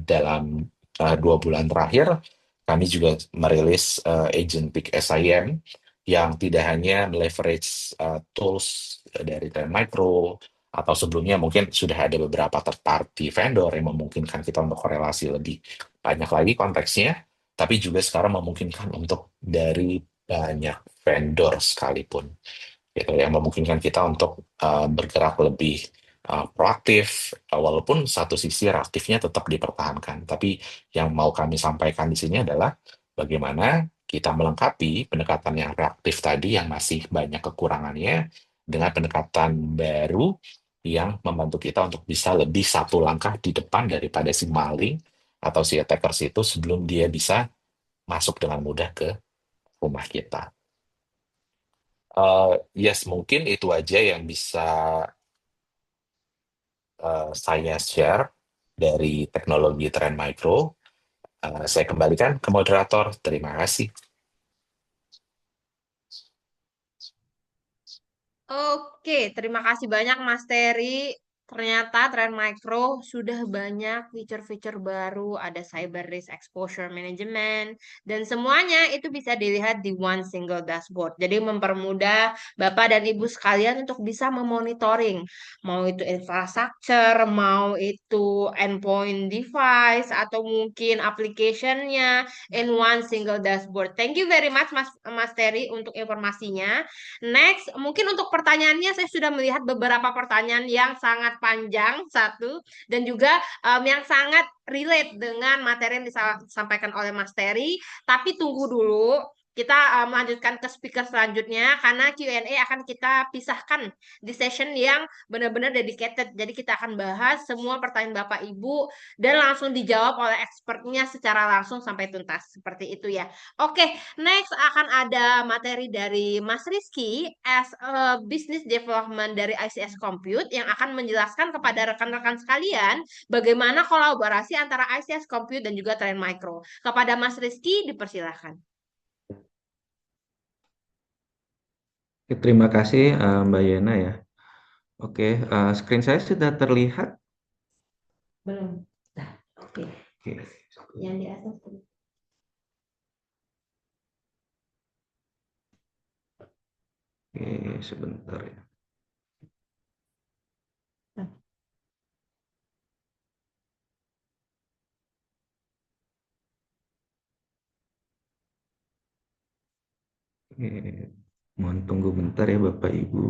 Speaker 2: dalam 2 bulan terakhir kami juga merilis Agentic SIM yang tidak hanya leverage tools dari Trend Micro atau sebelumnya mungkin sudah ada beberapa third party vendor yang memungkinkan kita untuk korelasi lebih banyak lagi konteksnya, tapi juga sekarang memungkinkan untuk dari banyak vendor sekalipun, gitu, yang memungkinkan kita untuk bergerak lebih proaktif, walaupun satu sisi reaktifnya tetap dipertahankan. Tapi yang mau kami sampaikan di sini adalah bagaimana kita melengkapi pendekatan yang reaktif tadi yang masih banyak kekurangannya dengan pendekatan baru yang membantu kita untuk bisa lebih satu langkah di depan daripada si maling atau si attackers itu sebelum dia bisa masuk dengan mudah ke rumah kita. Yes, mungkin itu aja yang bisa saya share dari teknologi Trend Micro. Saya kembalikan ke moderator. Terima kasih.
Speaker 1: Oke, terima kasih banyak Mas Terry. Ternyata Trend Micro sudah banyak fitur-fitur baru, ada cyber risk exposure management, dan semuanya itu bisa dilihat di one single dashboard. Jadi mempermudah Bapak dan Ibu sekalian untuk bisa memonitoring, mau itu infrastructure, mau itu endpoint device, atau mungkin application-nya in one single dashboard. Thank you very much Mas Terry untuk informasinya. Next, mungkin untuk pertanyaannya saya sudah melihat beberapa pertanyaan yang sangat panjang satu dan juga yang sangat relate dengan materi yang disampaikan oleh Mas Terry. Tapi tunggu dulu, kita melanjutkan ke speaker selanjutnya karena Q&A akan kita pisahkan di session yang benar-benar dedicated. Jadi kita akan bahas semua pertanyaan Bapak Ibu dan langsung dijawab oleh expertnya secara langsung sampai tuntas. Seperti itu ya. Oke, next akan ada materi dari Mas Rizky as a business development dari ICS Compute yang akan menjelaskan kepada rekan-rekan sekalian bagaimana kolaborasi antara ICS Compute dan juga Trend Micro. Kepada Mas Rizky dipersilahkan.
Speaker 3: Terima kasih Mbak Yena ya. Oke, screen saya sudah terlihat.
Speaker 1: Belum. Nah, oke.
Speaker 3: Oke,
Speaker 1: Yang di atas.
Speaker 3: oke, sebentar ya. Oke, mohon tunggu bentar ya Bapak Ibu.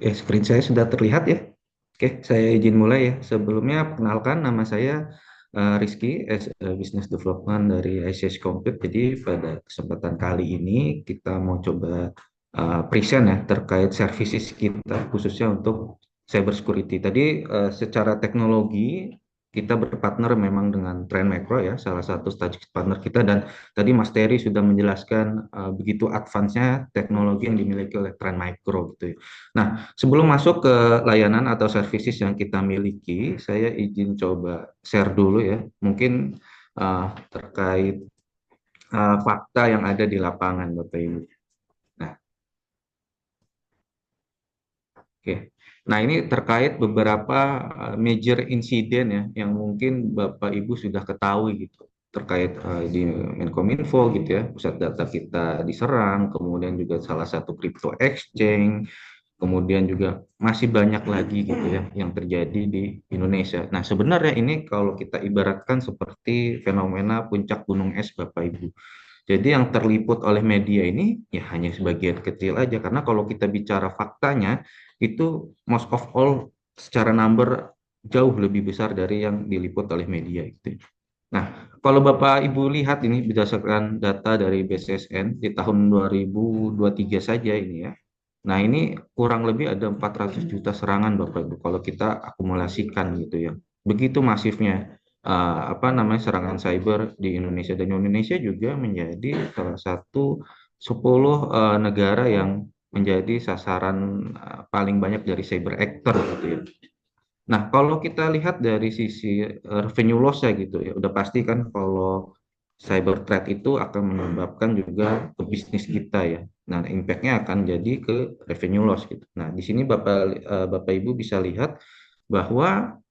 Speaker 3: Screen saya sudah terlihat ya. Oke, saya izin mulai ya. Sebelumnya perkenalkan nama saya Rizky, Business Development dari ICS Compute. Jadi pada kesempatan kali ini kita mau coba present ya terkait services kita khususnya untuk cyber security. Tadi secara teknologi kita berpartner memang dengan Trend Micro ya, salah satu strategic partner kita, dan tadi Mas Terry sudah menjelaskan begitu advance-nya teknologi yang dimiliki oleh Trend Micro gitu ya. Nah, sebelum masuk ke layanan atau services yang kita miliki, saya izin coba share dulu ya, mungkin terkait fakta yang ada di lapangan, Bapak Ibu. Nah, oke. Nah, ini terkait beberapa major insiden ya yang mungkin Bapak Ibu sudah ketahui gitu terkait di Menkominfo gitu ya, pusat data kita diserang, kemudian juga salah satu crypto exchange, kemudian juga masih banyak lagi gitu ya yang terjadi di Indonesia. Nah, sebenarnya ini kalau kita ibaratkan seperti fenomena puncak gunung es, Bapak Ibu. Jadi yang terliput oleh media ini ya hanya sebagian kecil aja, karena kalau kita bicara faktanya itu most of all secara number jauh lebih besar dari yang diliput oleh media itu. Nah, kalau Bapak Ibu lihat ini berdasarkan data dari BSSN di tahun 2023 saja ini ya. Nah, ini kurang lebih ada 400 juta serangan Bapak Ibu kalau kita akumulasikan gitu ya. Begitu masifnya apa namanya serangan cyber di Indonesia, dan Indonesia juga menjadi salah satu 10 negara yang menjadi sasaran paling banyak dari cyber actor gitu ya. Nah, kalau kita lihat dari sisi revenue loss-nya gitu ya, udah pasti kan kalau cyber threat itu akan menyebabkan juga ke bisnis kita ya. Nah, impact-nya akan jadi ke revenue loss gitu. Nah, di sini Bapak Ibu bisa lihat bahwa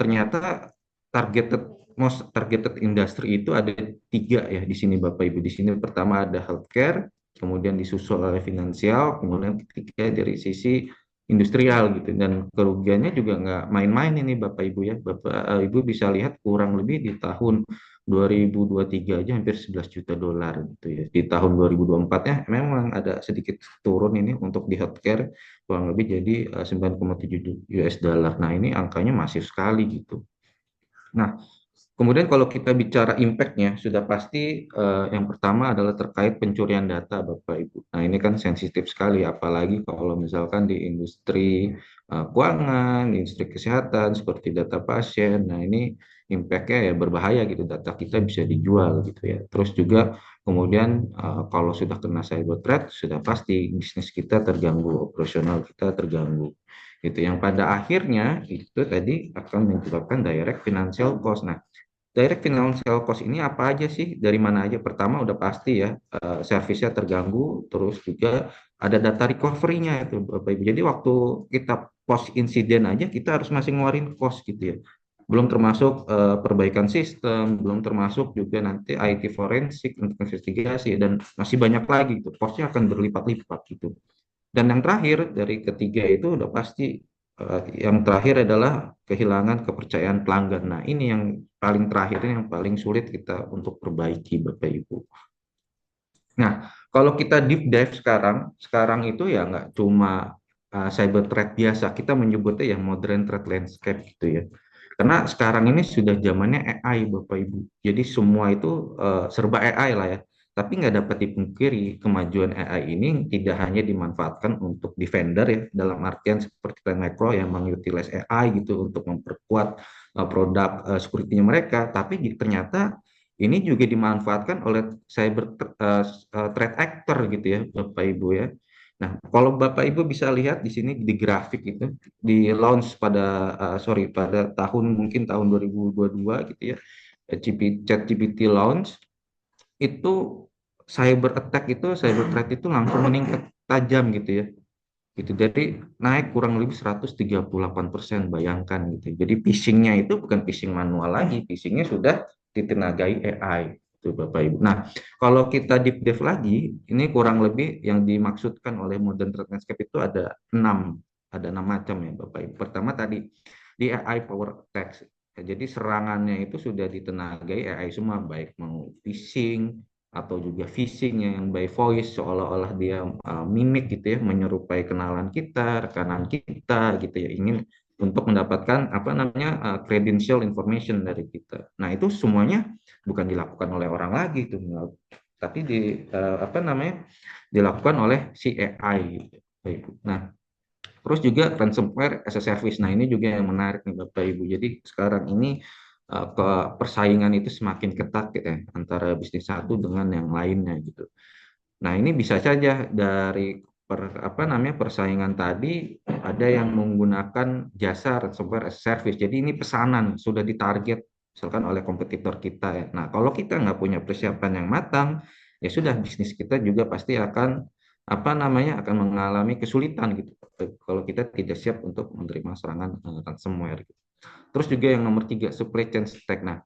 Speaker 3: ternyata targeted most targeted industry itu ada tiga ya di sini Bapak Ibu. Di sini pertama ada healthcare, kemudian disusul oleh finansial, kemudian ketiga dari sisi industrial gitu, dan kerugiannya juga nggak main-main ini Bapak Ibu ya. Bapak Ibu bisa lihat kurang lebih di tahun 2023 aja hampir 11 juta dolar gitu ya. Di tahun 2024 ya memang ada sedikit turun ini untuk di healthcare kurang lebih jadi 9,7 US dollar. Nah, ini angkanya masif sekali gitu. Nah, kemudian kalau kita bicara impact-nya, sudah pasti yang pertama adalah terkait pencurian data, Bapak Ibu. Nah, ini kan sensitif sekali, apalagi kalau misalkan di industri keuangan, di industri kesehatan, seperti data pasien. Nah, ini impact-nya ya berbahaya gitu, data kita bisa dijual gitu ya. Terus juga kemudian kalau sudah kena cyber threat, sudah pasti bisnis kita terganggu, operasional kita terganggu. Gitu. Yang pada akhirnya itu tadi akan menyebabkan direct financial cost. Nah, direct financial cost ini apa aja sih? Dari mana aja? Pertama udah pasti ya, servisnya terganggu, terus juga ada data recovery-nya itu Bapak Ibu. Jadi waktu kita post insiden aja kita harus masih ngeluarin cost gitu ya. Belum termasuk perbaikan sistem, belum termasuk juga nanti IT forensik untuk investigasi, dan masih banyak lagi gitu. Cost-nya akan berlipat-lipat gitu. Dan yang terakhir dari ketiga itu udah pasti yang terakhir adalah kehilangan kepercayaan pelanggan. Nah, ini yang paling terakhir, ini yang paling sulit kita untuk perbaiki, Bapak Ibu. Nah, kalau kita deep dive sekarang itu ya nggak cuma cyber threat biasa, kita menyebutnya ya modern threat landscape gitu ya. Karena sekarang ini sudah zamannya AI, Bapak Ibu. Jadi semua itu serba AI lah ya. Tapi nggak dapat dipungkiri kemajuan AI ini tidak hanya dimanfaatkan untuk defender ya, dalam artian seperti Trend Micro yang mengutilize AI gitu untuk memperkuat produk security-nya mereka, tapi ternyata ini juga dimanfaatkan oleh cyber threat actor gitu ya, Bapak Ibu ya. Nah, kalau Bapak Ibu bisa lihat di sini di grafik itu di launch pada tahun mungkin tahun 2022 gitu ya. ChatGPT launch itu cyber threat itu langsung meningkat tajam gitu ya. Gitu. Jadi naik kurang lebih 138%, bayangkan gitu. Jadi phishing-nya itu bukan phishing manual lagi, phishing-nya sudah ditenagai AI itu Bapak Ibu. Nah, kalau kita deep dive lagi, ini kurang lebih yang dimaksudkan oleh modern threat landscape itu ada enam macam ya Bapak Ibu. Pertama tadi di AI power attacks. Ya, jadi serangannya itu sudah ditenagai AI semua, baik mau phishing atau juga phishing yang by voice, seolah-olah dia mimik gitu ya, menyerupai kenalan kita, rekanan kita gitu ya, ingin untuk mendapatkan apa namanya credential information dari kita. Nah, itu semuanya bukan dilakukan oleh orang lagi itu, tapi apa namanya dilakukan oleh si AI gitu. Nah, Terus juga ransomware as a service. Nah, ini juga yang menarik nih Bapak Ibu. Jadi sekarang ini ke persaingan itu semakin ketat gitu ya antara bisnis satu dengan yang lainnya gitu. Nah, ini bisa saja dari apa namanya persaingan tadi ada yang menggunakan jasa ransomware as a service. Jadi ini pesanan sudah ditarget misalkan oleh kompetitor kita ya. Nah, kalau kita nggak punya persiapan yang matang, ya sudah bisnis kita juga pasti akan apa namanya akan mengalami kesulitan gitu. Kalau kita tidak siap untuk menerima serangan ransomware. Gitu. Terus juga yang nomor tiga supply chain attack. Nah,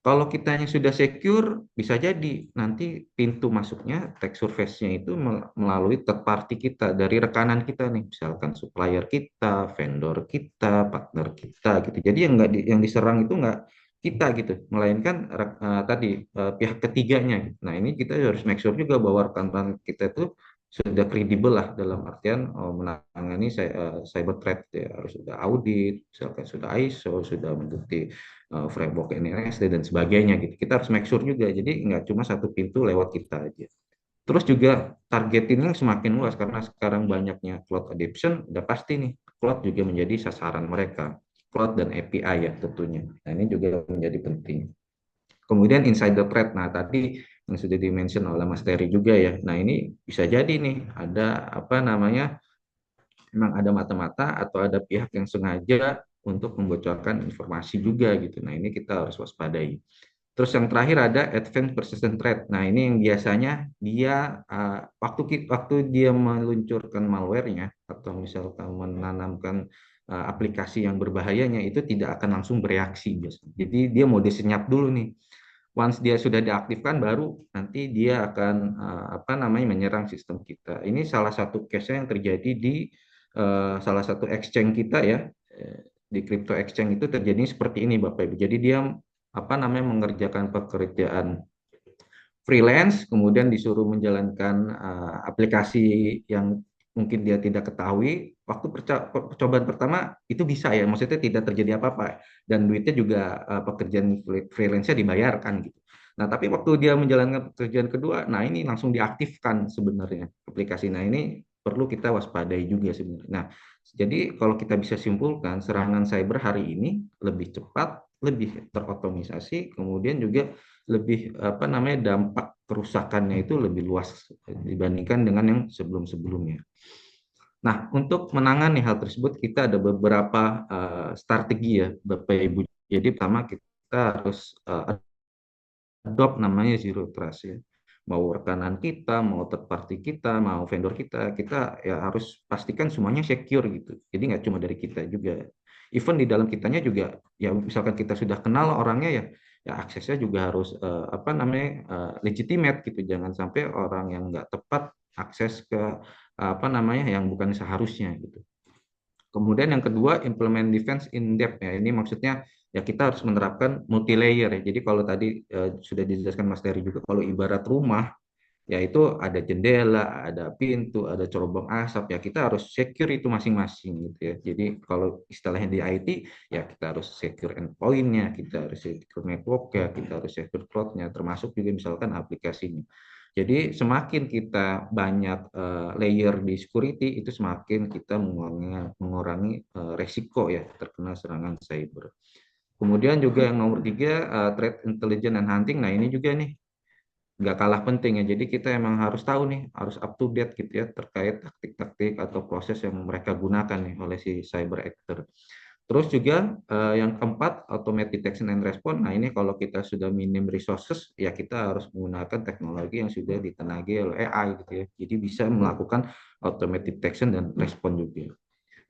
Speaker 3: kalau kitanya sudah secure, bisa jadi nanti pintu masuknya tech surface-nya itu melalui third party kita, dari rekanan kita nih, misalkan supplier kita, vendor kita, partner kita gitu. Jadi yang nggak yang diserang itu nggak kita gitu, melainkan tadi pihak ketiganya. Gitu. Nah ini kita harus make sure juga bahwa rekan-rekan kita itu sudah kredibel lah dalam artian menangani cyber threat ya harus sudah audit, misalkan sudah ISO, sudah mengikuti framework NIST dan sebagainya gitu. Kita harus make sure juga. Jadi nggak cuma satu pintu lewat kita aja. Terus juga targeting semakin luas karena sekarang banyaknya cloud adoption, udah pasti nih cloud juga menjadi sasaran mereka. Cloud dan API ya tentunya. Nah ini juga menjadi penting. Kemudian insider threat. Nah tadi yang sudah dimention oleh Mas Terry juga ya. Nah ini bisa jadi nih ada apa namanya memang ada mata-mata atau ada pihak yang sengaja untuk membocorkan informasi juga gitu. Nah, ini kita harus waspadai. Terus yang terakhir ada advanced persistent threat. Nah, ini yang biasanya dia waktu dia meluncurkan malware-nya atau misalkan menanamkan aplikasi yang berbahayanya itu tidak akan langsung bereaksi biasanya. Jadi dia mode senyap dulu nih. Once dia sudah diaktifkan baru nanti dia akan apa namanya menyerang sistem kita. Ini salah satu case yang terjadi di salah satu exchange kita ya di crypto exchange itu terjadi seperti ini Bapak Ibu. Jadi dia apa namanya mengerjakan pekerjaan freelance, kemudian disuruh menjalankan aplikasi yang mungkin dia tidak ketahui. Waktu percobaan pertama itu bisa ya, maksudnya tidak terjadi apa-apa dan duitnya juga pekerjaan freelance-nya dibayarkan gitu. Nah, tapi waktu dia menjalankan pekerjaan kedua, nah ini langsung diaktifkan sebenarnya aplikasi. Nah, ini perlu kita waspadai juga sebenarnya. Nah, jadi kalau kita bisa simpulkan serangan cyber hari ini lebih cepat, lebih terotomisasi, kemudian juga lebih apa namanya dampak kerusakannya itu lebih luas dibandingkan dengan yang sebelum-sebelumnya. Nah, untuk menangani hal tersebut kita ada beberapa strategi ya Bapak Ibu. Jadi pertama kita harus adopt namanya zero trust ya. Mau rekanan kita, mau third party kita, mau vendor kita, kita ya harus pastikan semuanya secure gitu. Jadi nggak cuma dari kita juga. Even di dalam kitanya juga, ya misalkan kita sudah kenal orangnya ya aksesnya juga harus apa namanya legitimate gitu. Jangan sampai orang yang nggak tepat akses ke apa namanya yang bukan seharusnya gitu. Kemudian yang kedua, implement defense in depth ya. Ini maksudnya ya kita harus menerapkan multi layer ya. Jadi kalau tadi sudah dijelaskan Mas Terry juga, kalau ibarat rumah ya itu ada jendela, ada pintu, ada cerobong asap ya kita harus secure itu masing-masing gitu ya. Jadi kalau istilahnya di IT ya kita harus secure endpoint-nya, kita harus secure network-nya, kita harus secure cloud-nya, termasuk juga misalkan aplikasinya. Jadi semakin kita banyak layer di security itu semakin kita mengurangi resiko ya terkena serangan cyber. Kemudian juga yang nomor tiga threat intelligence and hunting. Nah ini juga nih nggak kalah penting ya. Jadi kita emang harus tahu nih, harus up to date gitu ya terkait taktik-taktik atau proses yang mereka gunakan nih oleh si cyber actor. Terus juga yang keempat, automated detection and response. Nah ini kalau kita sudah minim resources, ya kita harus menggunakan teknologi yang sudah ditenagai oleh AI gitu ya. Jadi bisa melakukan automated detection dan respon juga.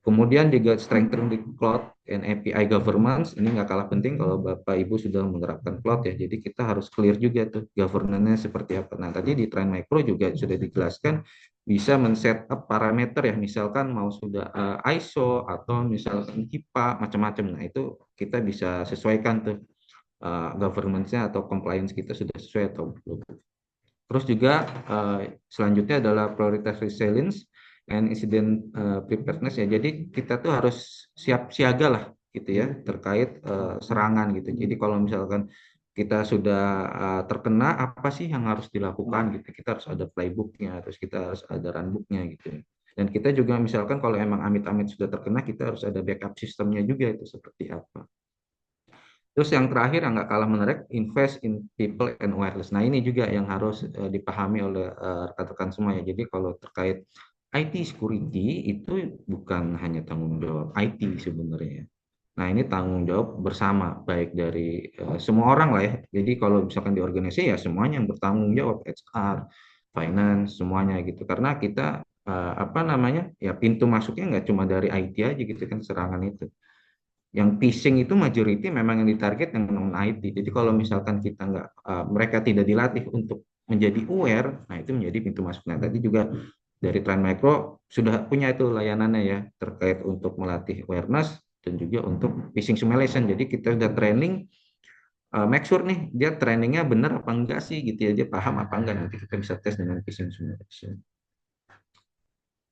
Speaker 3: Kemudian juga strengthen the cloud and API governance. Ini nggak kalah penting kalau Bapak Ibu sudah menerapkan cloud ya. Jadi kita harus clear juga tuh governance-nya seperti apa. Nah tadi di Trend Micro juga sudah dijelaskan bisa men-set up parameter ya. Misalkan mau sudah ISO atau misalkan HIPAA macam-macam. Nah itu kita bisa sesuaikan tuh governance-nya atau compliance kita sudah sesuai atau belum. Terus juga selanjutnya adalah prioritas resilience and incident preparedness ya. Jadi kita tuh harus siap siaga lah gitu ya terkait serangan gitu. Jadi kalau misalkan kita sudah terkena apa sih yang harus dilakukan gitu. Kita harus ada playbooknya, terus kita harus ada runbooknya gitu. Dan kita juga misalkan kalau emang amit-amit sudah terkena, kita harus ada backup sistemnya juga itu seperti apa. Terus yang terakhir yang nggak kalah menarik, invest in people and wireless. Nah ini juga yang harus dipahami oleh rekan-rekan semua ya. Jadi kalau terkait IT security itu bukan hanya tanggung jawab IT sebenarnya. Nah ini tanggung jawab bersama, baik dari semua orang lah ya. Jadi kalau misalkan di organisasi ya semuanya yang bertanggung jawab, HR, finance, semuanya gitu. Karena kita apa namanya ya pintu masuknya nggak cuma dari IT aja gitu kan serangan itu. Yang phishing itu majority memang yang ditarget yang non IT. Jadi kalau misalkan kita nggak mereka tidak dilatih untuk menjadi aware, nah itu menjadi pintu masuk. Nah tadi juga dari Trend Micro sudah punya itu layanannya ya terkait untuk melatih awareness dan juga untuk phishing simulation. Jadi kita sudah training, make sure nih dia trainingnya benar apa enggak sih gitu ya, dia paham apa enggak, nanti kita bisa tes dengan phishing simulation.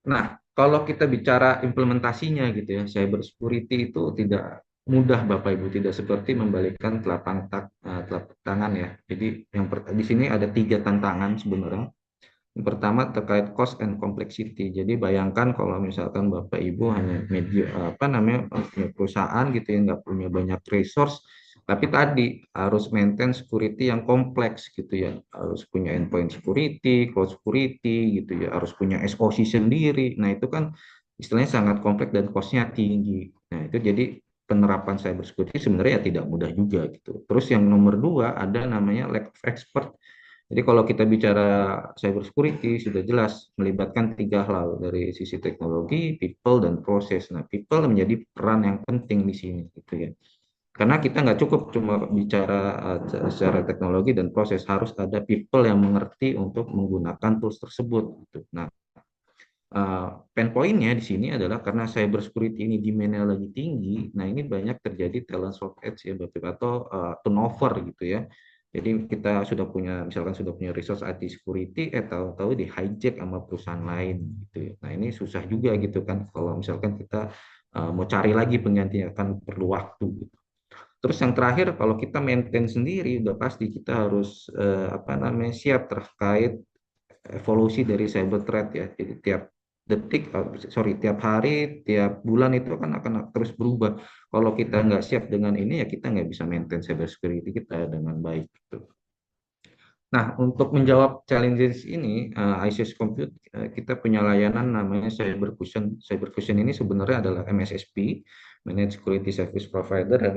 Speaker 3: Nah, kalau kita bicara implementasinya gitu ya, cyber security itu tidak mudah Bapak Ibu, tidak seperti membalikkan telapak tangan ya. Jadi di sini ada 3 tantangan sebenarnya. Yang pertama terkait cost and complexity. Jadi bayangkan kalau misalkan Bapak Ibu hanya media apa namanya punya perusahaan gitu ya, nggak punya banyak resource, tapi tadi harus maintain security yang kompleks gitu ya, harus punya endpoint security, cloud security gitu ya, harus punya SOC sendiri. Nah itu kan istilahnya sangat kompleks dan costnya tinggi. Nah itu jadi penerapan cyber security sebenarnya ya tidak mudah juga gitu. Terus yang nomor 2 ada namanya lack of expert. Jadi kalau kita bicara cyber security sudah jelas melibatkan 3 hal dari sisi teknologi, people, dan proses. Nah, people menjadi peran yang penting di sini, gitu ya. Karena kita nggak cukup cuma bicara secara teknologi dan proses, harus ada people yang mengerti untuk menggunakan tools tersebut. Gitu. Nah, pain point-nya di sini adalah karena cyber security ini demand-nya lagi tinggi, nah ini banyak terjadi talent shortage ya, Bapak, atau turnover gitu ya. Jadi kita sudah punya, misalkan sudah punya resource IT security, tahu-tahu di hijack sama perusahaan lain gitu ya. Nah ini susah juga gitu kan, kalau misalkan kita mau cari lagi penggantinya kan perlu waktu gitu. Terus yang terakhir kalau kita maintain sendiri, udah pasti kita harus apa namanya siap terkait evolusi dari cyber threat ya. Jadi tiap detik, tiap hari, tiap bulan itu akan terus berubah. Kalau kita nggak siap dengan ini ya kita nggak bisa maintain cyber security kita dengan baik. Gitu. Nah, untuk menjawab challenges ini, ICS Compute kita punya layanan namanya Cyber Cushion. Cyber Cushion ini sebenarnya adalah MSSP, Managed Security Service Provider, dan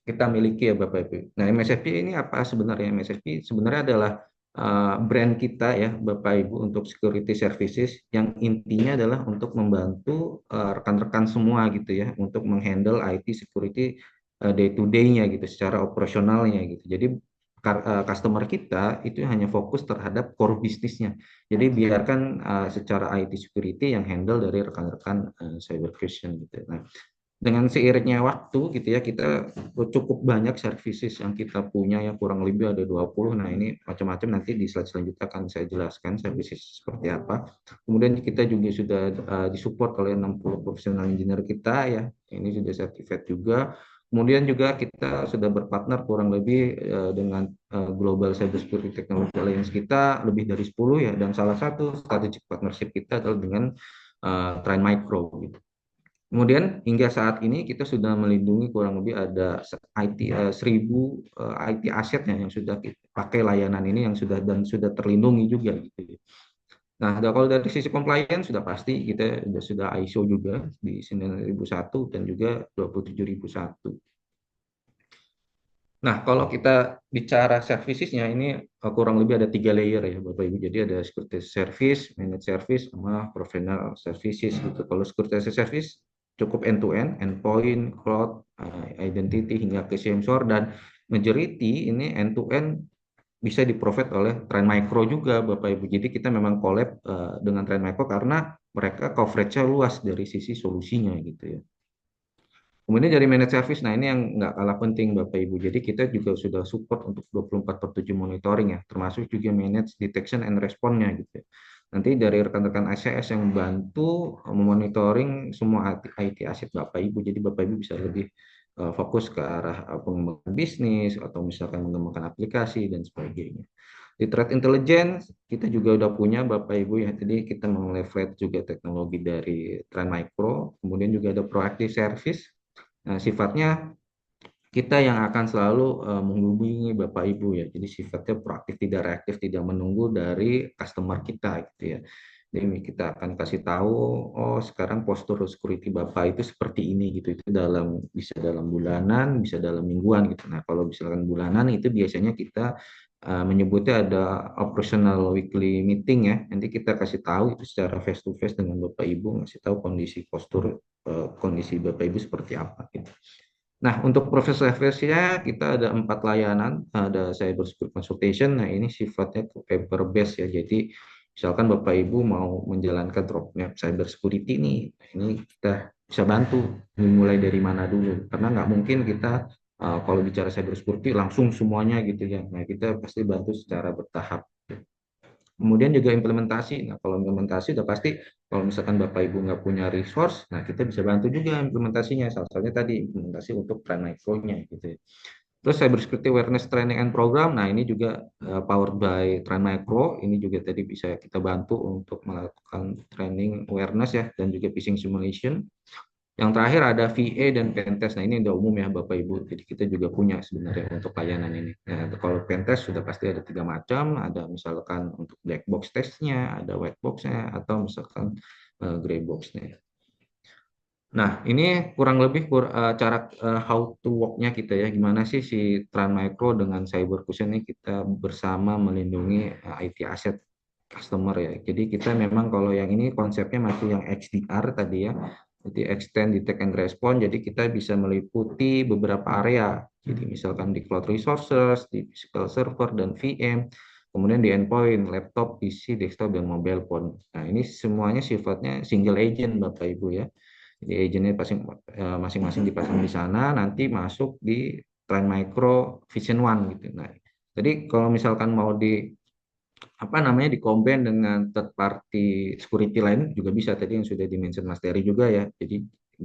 Speaker 3: kita miliki ya Bapak Ibu. Nah, MSFP ini apa sebenarnya? MSFP sebenarnya adalah brand kita ya Bapak Ibu untuk security services yang intinya adalah untuk membantu rekan-rekan semua gitu ya untuk menghandle IT security day to day-nya gitu secara operasionalnya gitu. Jadi customer kita itu hanya fokus terhadap core bisnisnya. Jadi biarkan secara IT security yang handle dari rekan-rekan cyber question gitu. Nah, dengan seiringnya waktu gitu ya kita cukup banyak services yang kita punya yang kurang lebih ada 20. Nah ini macam-macam, nanti di slide selanjutnya akan saya jelaskan services seperti apa. Kemudian kita juga sudah disupport oleh 60 profesional engineer kita ya, ini sudah certified juga. Kemudian juga kita sudah berpartner kurang lebih dengan Global Cybersecurity Technology Alliance kita lebih dari 10 ya, dan salah satu strategic partnership kita adalah dengan Trend Micro gitu. Kemudian hingga saat ini kita sudah melindungi kurang lebih ada 1000 IT asetnya yang sudah kita pakai layanan ini yang sudah terlindungi juga gitu. Nah, kalau dari sisi compliance sudah pasti kita sudah ISO juga di 9001 dan juga 27001. Nah, kalau kita bicara servicesnya ini kurang lebih ada 3 layer ya Bapak Ibu. Jadi ada security service, managed service, sama professional services gitu. Kalau security service cukup end to end, endpoint, cloud, identity hingga ke sensor, dan majority ini end to end bisa di-provide oleh Trend Micro juga Bapak Ibu. Jadi kita memang collab dengan Trend Micro karena mereka coverage-nya luas dari sisi solusinya gitu ya. Kemudian dari managed service, nah ini yang nggak kalah penting Bapak Ibu. Jadi kita juga sudah support untuk 24/7 monitoring ya, termasuk juga manage detection and response-nya gitu. Nanti dari rekan-rekan ICS yang membantu memonitoring semua IT aset Bapak Ibu. Jadi Bapak Ibu bisa lebih fokus ke arah pengembangan bisnis atau misalkan mengembangkan aplikasi dan sebagainya. Di threat intelligence kita juga udah punya Bapak Ibu ya. Jadi kita meng-leverage juga teknologi dari Trend Micro. Kemudian juga ada proactive service. Nah, sifatnya kita yang akan selalu menghubungi Bapak Ibu ya. Jadi sifatnya proaktif, tidak reaktif, tidak menunggu dari customer kita gitu ya. Jadi kita akan kasih tahu, oh sekarang postur security Bapak itu seperti ini gitu. Itu bisa dalam bulanan, bisa dalam mingguan gitu. Nah kalau misalkan bulanan itu biasanya kita menyebutnya ada operational weekly meeting ya. Nanti kita kasih tahu itu secara face to face dengan Bapak Ibu, ngasih tahu kondisi postur kondisi Bapak Ibu seperti apa gitu. Nah, untuk proses referensinya kita ada 4 layanan, ada cyber security consultation. Nah, ini sifatnya paper based ya. Jadi, misalkan Bapak Ibu mau menjalankan roadmap cyber security ini, nah ini kita bisa bantu mulai dari mana dulu. Karena nggak mungkin kita kalau bicara cyber security langsung semuanya gitu ya. Nah, kita pasti bantu secara bertahap. Kemudian juga implementasi. Nah, kalau implementasi udah pasti kalau misalkan Bapak Ibu nggak punya resource, nah kita bisa bantu juga implementasinya. Salah satunya tadi implementasi untuk Trend Micro-nya gitu ya. Terus Cybersecurity Awareness Training and Program, nah ini juga powered by Trend Micro, ini juga tadi bisa kita bantu untuk melakukan training awareness ya, dan juga phishing simulation. Yang terakhir ada VA dan Pentest. Nah, ini udah umum ya Bapak Ibu. Jadi kita juga punya sebenarnya untuk layanan ini. Nah, kalau Pentest sudah pasti ada 3 macam. Ada misalkan untuk black box testnya, ada white boxnya, atau misalkan gray boxnya. Nah, ini kurang lebih cara how to work-nya kita ya. Gimana sih si Trend Micro dengan Cyber Cushion ini kita bersama melindungi IT aset customer ya. Jadi kita memang kalau yang ini konsepnya masih yang XDR tadi ya. Jadi extend, detect, and respond. Jadi kita bisa meliputi beberapa area. Jadi misalkan di cloud resources, di physical server dan VM, kemudian di endpoint, laptop, PC, desktop, dan mobile phone. Nah ini semuanya sifatnya single agent Bapak Ibu ya. Jadi agentnya masing-masing dipasang di sana, nanti masuk di Trend Micro Vision One gitu. Nah, jadi kalau misalkan mau di apa namanya di combine dengan third party security lain juga bisa tadi yang sudah dimention Mas Terry juga ya. Jadi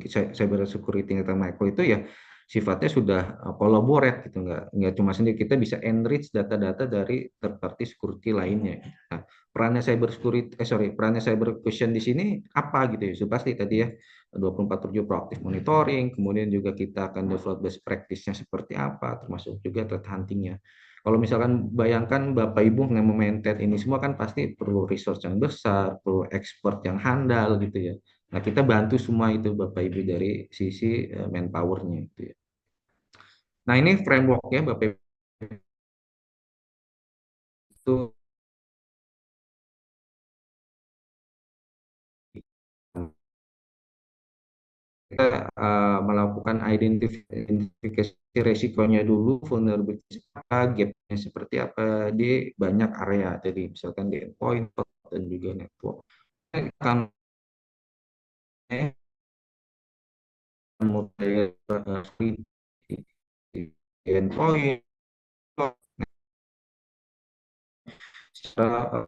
Speaker 3: cyber security Trend Micro itu ya sifatnya sudah collaborate gitu, nggak cuma sendiri, kita bisa enrich data-data dari third party security lainnya. Nah, perannya cyber question di sini apa gitu ya? So, pasti tadi ya 24/7 proactive monitoring, kemudian juga kita akan develop best practice-nya seperti apa, termasuk juga threat hunting-nya. Kalau misalkan bayangkan Bapak Ibu yang memaintain ini semua kan pasti perlu resource yang besar, perlu expert yang handal gitu ya. Nah, kita bantu semua itu Bapak Ibu dari sisi manpower-nya gitu ya. Nah, ini framework-nya Bapak Ibu itu kita melakukan identifikasi resikonya dulu, vulnerability apa, gap-nya seperti apa di banyak area. Jadi misalkan di endpoint dan juga network. Akan mulai di endpoint secara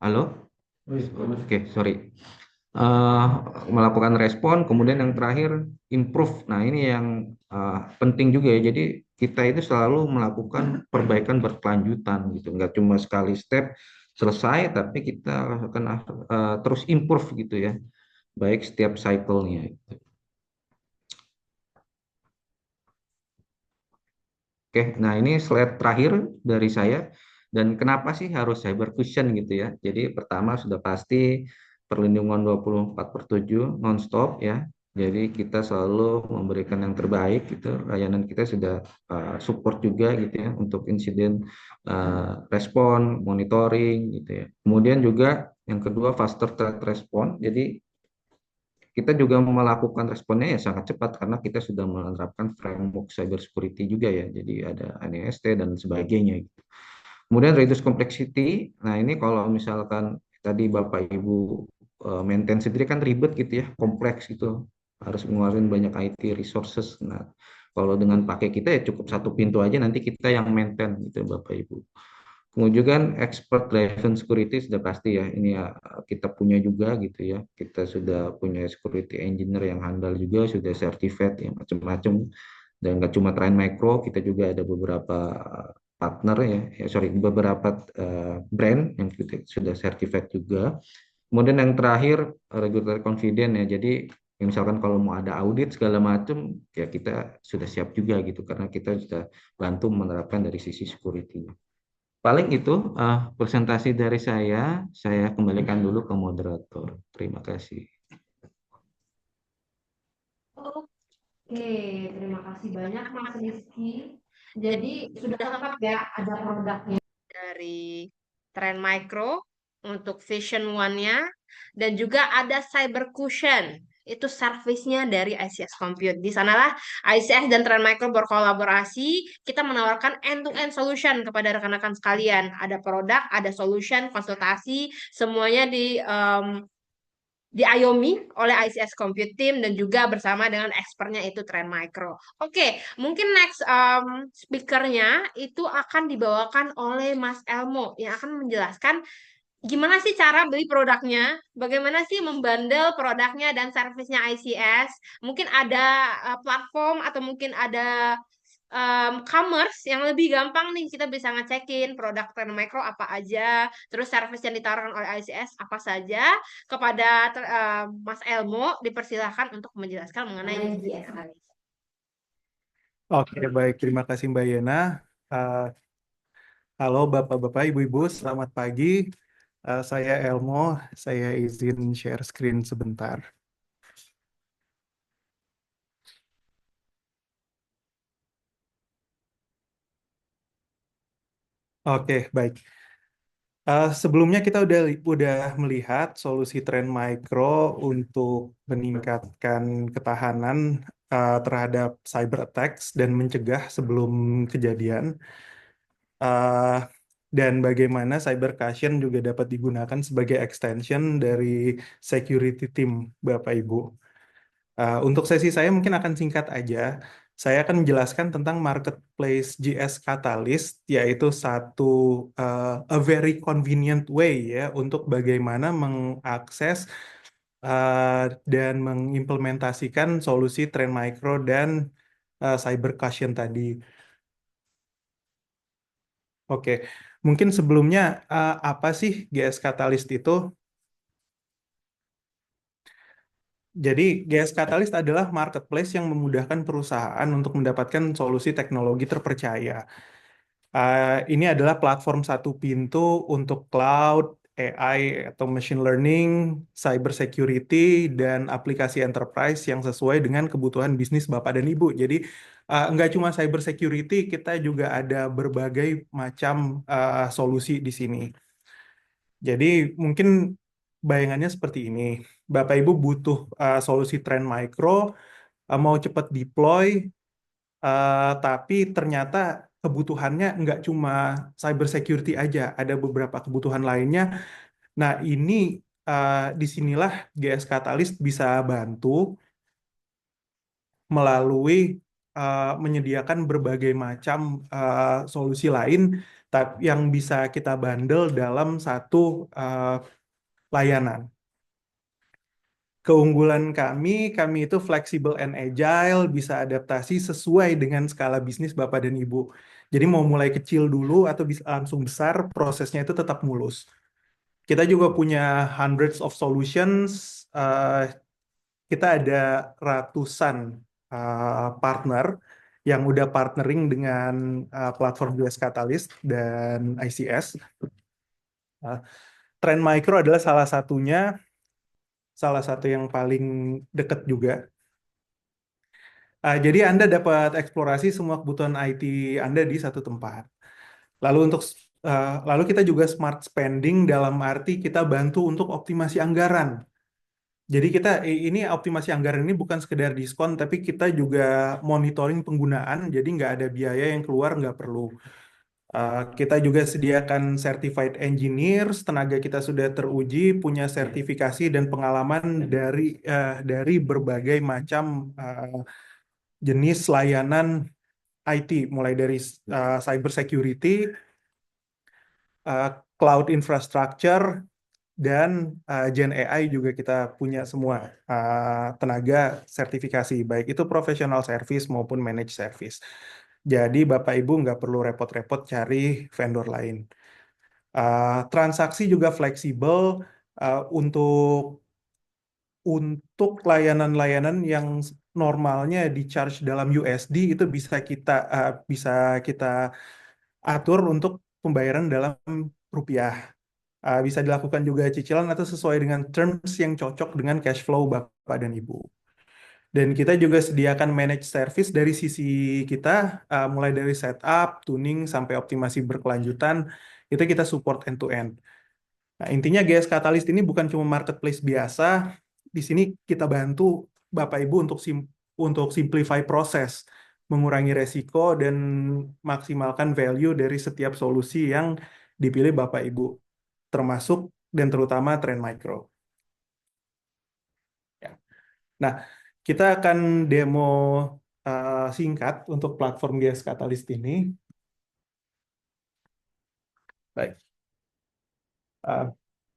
Speaker 3: halo, oke, sorry. Eh, Melakukan respon, kemudian yang terakhir improve. Nah, ini yang penting juga ya. Jadi kita itu selalu melakukan perbaikan berkelanjutan gitu. Nggak cuma sekali step selesai, tapi kita akan terus improve gitu ya. Baik setiap cycle-nya. Oke, nah ini slide terakhir dari saya. Dan kenapa sih harus cyber cushion gitu ya? Jadi pertama sudah pasti perlindungan 24/7 non-stop ya. Jadi kita selalu memberikan yang terbaik gitu. Layanan kita sudah support juga gitu ya untuk insiden respon, monitoring gitu ya. Kemudian juga yang kedua faster threat response. Jadi kita juga melakukan responnya ya sangat cepat karena kita sudah menerapkan framework cyber security juga ya. Jadi ada NIST dan sebagainya gitu. Kemudian reduce complexity. Nah, ini kalau misalkan tadi Bapak Ibu maintain sendiri kan ribet gitu ya, kompleks gitu. Harus ngeluarin banyak IT resources. Nah, kalau dengan pakai kita ya cukup satu pintu aja nanti kita yang maintain gitu Bapak Ibu. Kemudian expert driven security sudah pasti ya, ini ya kita punya juga gitu ya. Kita sudah punya security engineer yang handal juga, sudah certified ya macam-macam. Dan nggak cuma Trend Micro, kita juga ada beberapa partner ya, sorry, beberapa brand yang kita sudah certified juga. Kemudian yang terakhir regulatory confident ya. Jadi misalkan kalau mau ada audit segala macam ya kita sudah siap juga gitu karena kita sudah bantu menerapkan dari sisi security. Paling itu presentasi dari saya kembalikan dulu ke moderator. Terima kasih.
Speaker 1: Oke, terima kasih banyak Mas Rizky. Jadi sudah lengkap ya, ada produknya dari Trend Micro untuk Vision One-nya dan juga ada Cyber Cushion. Itu servisnya dari ICS Compute. Di sanalah ICS dan Trend Micro berkolaborasi. Kita menawarkan end-to-end solution kepada rekan-rekan sekalian. Ada produk, ada solution, konsultasi, semuanya diayomi oleh ICS Compute Team dan juga bersama dengan expertnya itu Trend Micro. Oke, mungkin next speakernya itu akan dibawakan oleh Mas Elmo yang akan menjelaskan gimana sih cara beli produknya, bagaimana sih membandel produknya dan servisnya ICS. Mungkin ada platform atau mungkin ada commerce yang lebih gampang nih kita bisa ngecekin produk Trend Micro apa aja, terus service yang ditawarkan oleh ICS apa saja. Kepada Mas Elmo dipersilahkan untuk menjelaskan mengenai GS.
Speaker 4: Oke, baik. Terima kasih Mbak Yena. Eh, halo Bapak-Bapak, Ibu-Ibu, selamat pagi. Saya Elmo, saya izin share screen sebentar. Oke, baik. Sebelumnya kita udah melihat solusi Trend Micro untuk meningkatkan ketahanan terhadap cyber attacks dan mencegah sebelum kejadian. Uh, dan bagaimana cyber cushion juga dapat digunakan sebagai extension dari security team, Bapak Ibu. Untuk sesi saya mungkin akan singkat aja. Saya akan menjelaskan tentang marketplace GS Catalyst, yaitu satu a very convenient way ya untuk bagaimana mengakses dan mengimplementasikan solusi Trend Micro dan cyber cushion tadi. Oke, mungkin sebelumnya apa sih GS Catalyst itu? Jadi GS Catalyst adalah marketplace yang memudahkan perusahaan untuk mendapatkan solusi teknologi terpercaya. Ini adalah platform satu pintu untuk cloud, AI atau machine learning, cyber security, dan aplikasi enterprise yang sesuai dengan kebutuhan bisnis Bapak dan Ibu. Jadi nggak cuma cyber security, kita juga ada berbagai macam solusi di sini. Jadi mungkin bayangannya seperti ini. Bapak Ibu butuh solusi Trend Micro, mau cepat deploy, tapi ternyata kebutuhannya nggak cuma cyber security aja, ada beberapa kebutuhan lainnya. Nah, ini disinilah GS Catalyst bisa bantu melalui menyediakan berbagai macam solusi lain yang bisa kita bundle dalam satu layanan. Keunggulan kami itu fleksibel and agile, bisa adaptasi sesuai dengan skala bisnis Bapak dan Ibu. Jadi mau mulai kecil dulu atau bisa langsung besar, prosesnya itu tetap mulus. Kita juga punya hundreds of solutions. Kita ada ratusan partner yang udah partnering dengan platform US Catalyst dan ICS. Trend Micro adalah salah satunya, salah satu yang paling dekat juga. Jadi Anda dapat eksplorasi semua kebutuhan IT Anda di satu tempat. Lalu lalu kita juga smart spending dalam arti kita bantu untuk optimasi anggaran. Jadi ini optimasi anggaran ini bukan sekedar diskon, tapi kita juga monitoring penggunaan. Jadi nggak ada biaya yang keluar, nggak perlu. Kita juga sediakan certified engineers, tenaga kita sudah teruji, punya sertifikasi dan pengalaman dari berbagai macam jenis layanan IT, mulai dari cyber security, uh, cloud infrastructure, dan Gen AI juga kita punya semua tenaga sertifikasi, baik itu professional service maupun managed service. Jadi Bapak Ibu nggak perlu repot-repot cari vendor lain. Transaksi juga fleksibel untuk layanan-layanan yang normalnya di charge dalam USD itu bisa kita atur untuk pembayaran dalam rupiah. Bisa dilakukan juga cicilan atau sesuai dengan terms yang cocok dengan cash flow Bapak dan Ibu. Dan kita juga sediakan managed service dari sisi kita, mulai dari setup, tuning, sampai optimasi berkelanjutan, itu kita support end-to-end. Nah, intinya GS Catalyst ini bukan cuma marketplace biasa, di sini kita bantu Bapak Ibu untuk simplify proses, mengurangi resiko, dan maksimalkan value dari setiap solusi yang dipilih Bapak Ibu, termasuk dan terutama Trend Micro. Ya. Nah, kita akan demo singkat untuk platform GS Catalyst ini. Baik.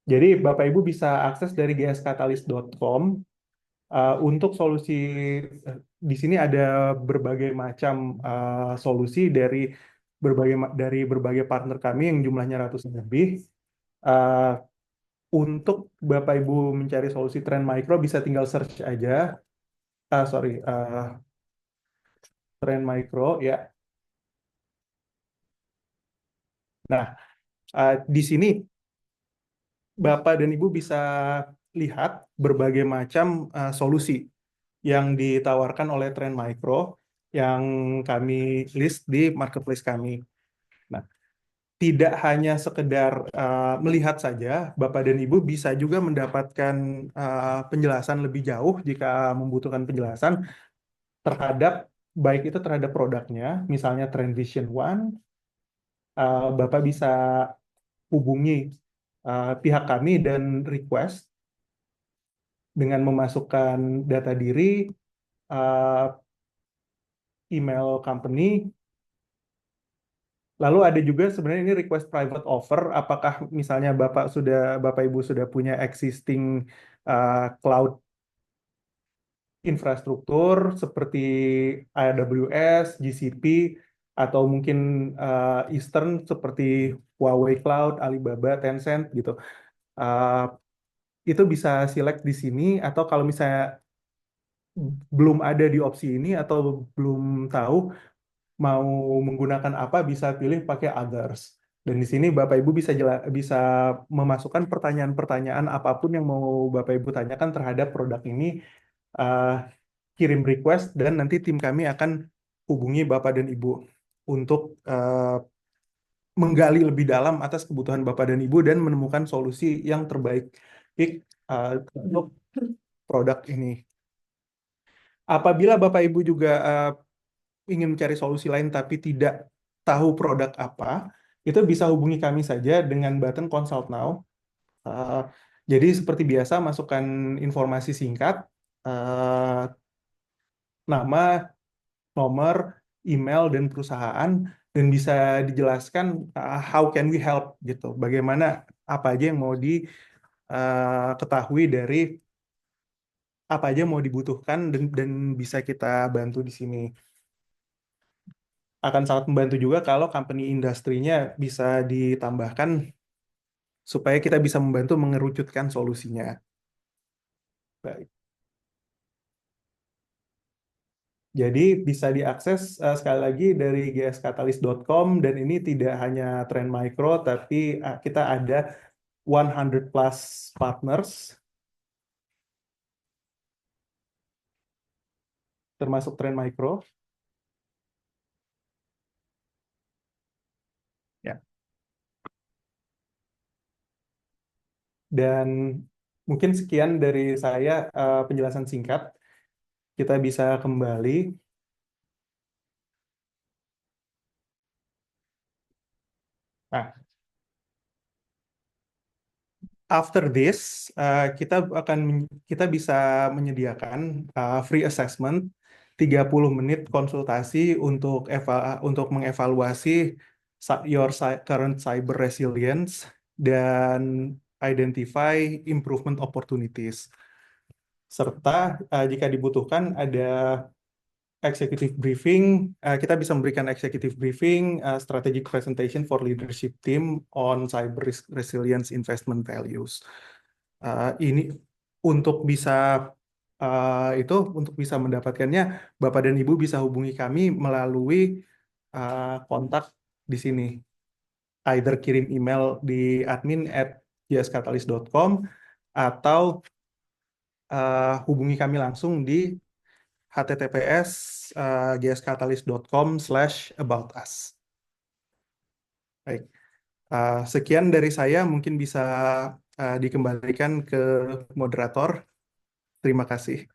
Speaker 4: Jadi Bapak Ibu bisa akses dari gskatalyst.com. Untuk solusi di sini ada berbagai macam solusi dari berbagai partner kami yang jumlahnya ratusan lebih. Uh, untuk Bapak Ibu mencari solusi Trend Micro bisa tinggal search aja. Trend Micro ya. Nah, di sini Bapak dan Ibu bisa lihat berbagai macam solusi yang ditawarkan oleh Trend Micro yang kami list di marketplace kami. Nah, tidak hanya sekedar melihat saja, Bapak dan Ibu bisa juga mendapatkan penjelasan lebih jauh jika membutuhkan penjelasan terhadap baik itu terhadap produknya, misalnya Trend Vision One, Bapak bisa hubungi pihak kami dan request dengan memasukkan data diri, email company. Lalu ada juga sebenarnya ini request private offer. Apakah misalnya Bapak Ibu sudah punya existing cloud infrastruktur seperti AWS, GCP, atau mungkin Eastern seperti Huawei Cloud, Alibaba, Tencent gitu. Itu bisa select di sini, atau kalau misalnya belum ada di opsi ini atau belum tahu mau menggunakan apa, bisa pilih pakai others. Dan di sini Bapak Ibu bisa memasukkan pertanyaan-pertanyaan apapun yang mau Bapak Ibu tanyakan terhadap produk ini, uh, kirim request, dan nanti tim kami akan hubungi Bapak dan Ibu untuk menggali lebih dalam atas kebutuhan Bapak dan Ibu dan menemukan solusi yang terbaik untuk produk ini. Apabila Bapak Ibu juga ingin mencari solusi lain tapi tidak tahu produk apa, itu bisa hubungi kami saja dengan button Consult Now. Jadi seperti biasa, masukkan informasi singkat, nama, nomor, email, dan perusahaan, dan bisa dijelaskan how can we help gitu. Bagaimana, apa aja yang mau diketahui dari apa aja yang mau dibutuhkan, dan bisa kita bantu di sini. Akan sangat membantu juga kalau company industrinya bisa ditambahkan supaya kita bisa membantu mengerucutkan solusinya. Baik. Jadi bisa diakses sekali lagi dari gskatalyst.com, dan ini tidak hanya Trend Micro, tapi kita ada 100 plus partners. termasuk Trend Micro. Ya. Dan mungkin sekian dari saya penjelasan singkat. Kita bisa kembali. Nah, after this, kita bisa menyediakan free assessment 30 menit konsultasi untuk mengevaluasi current cyber resilience dan identify improvement opportunities. Serta jika dibutuhkan ada executive briefing, kita bisa memberikan executive briefing, strategic presentation for leadership team on cyber resilience investment values. Ini untuk bisa untuk bisa mendapatkannya, Bapak dan Ibu bisa hubungi kami melalui kontak di sini. Either kirim email di admin@jskatalis.com atau hubungi kami langsung di https jskatalis.com/about-us. Baik, sekian dari saya, mungkin bisa dikembalikan ke moderator. Terima kasih.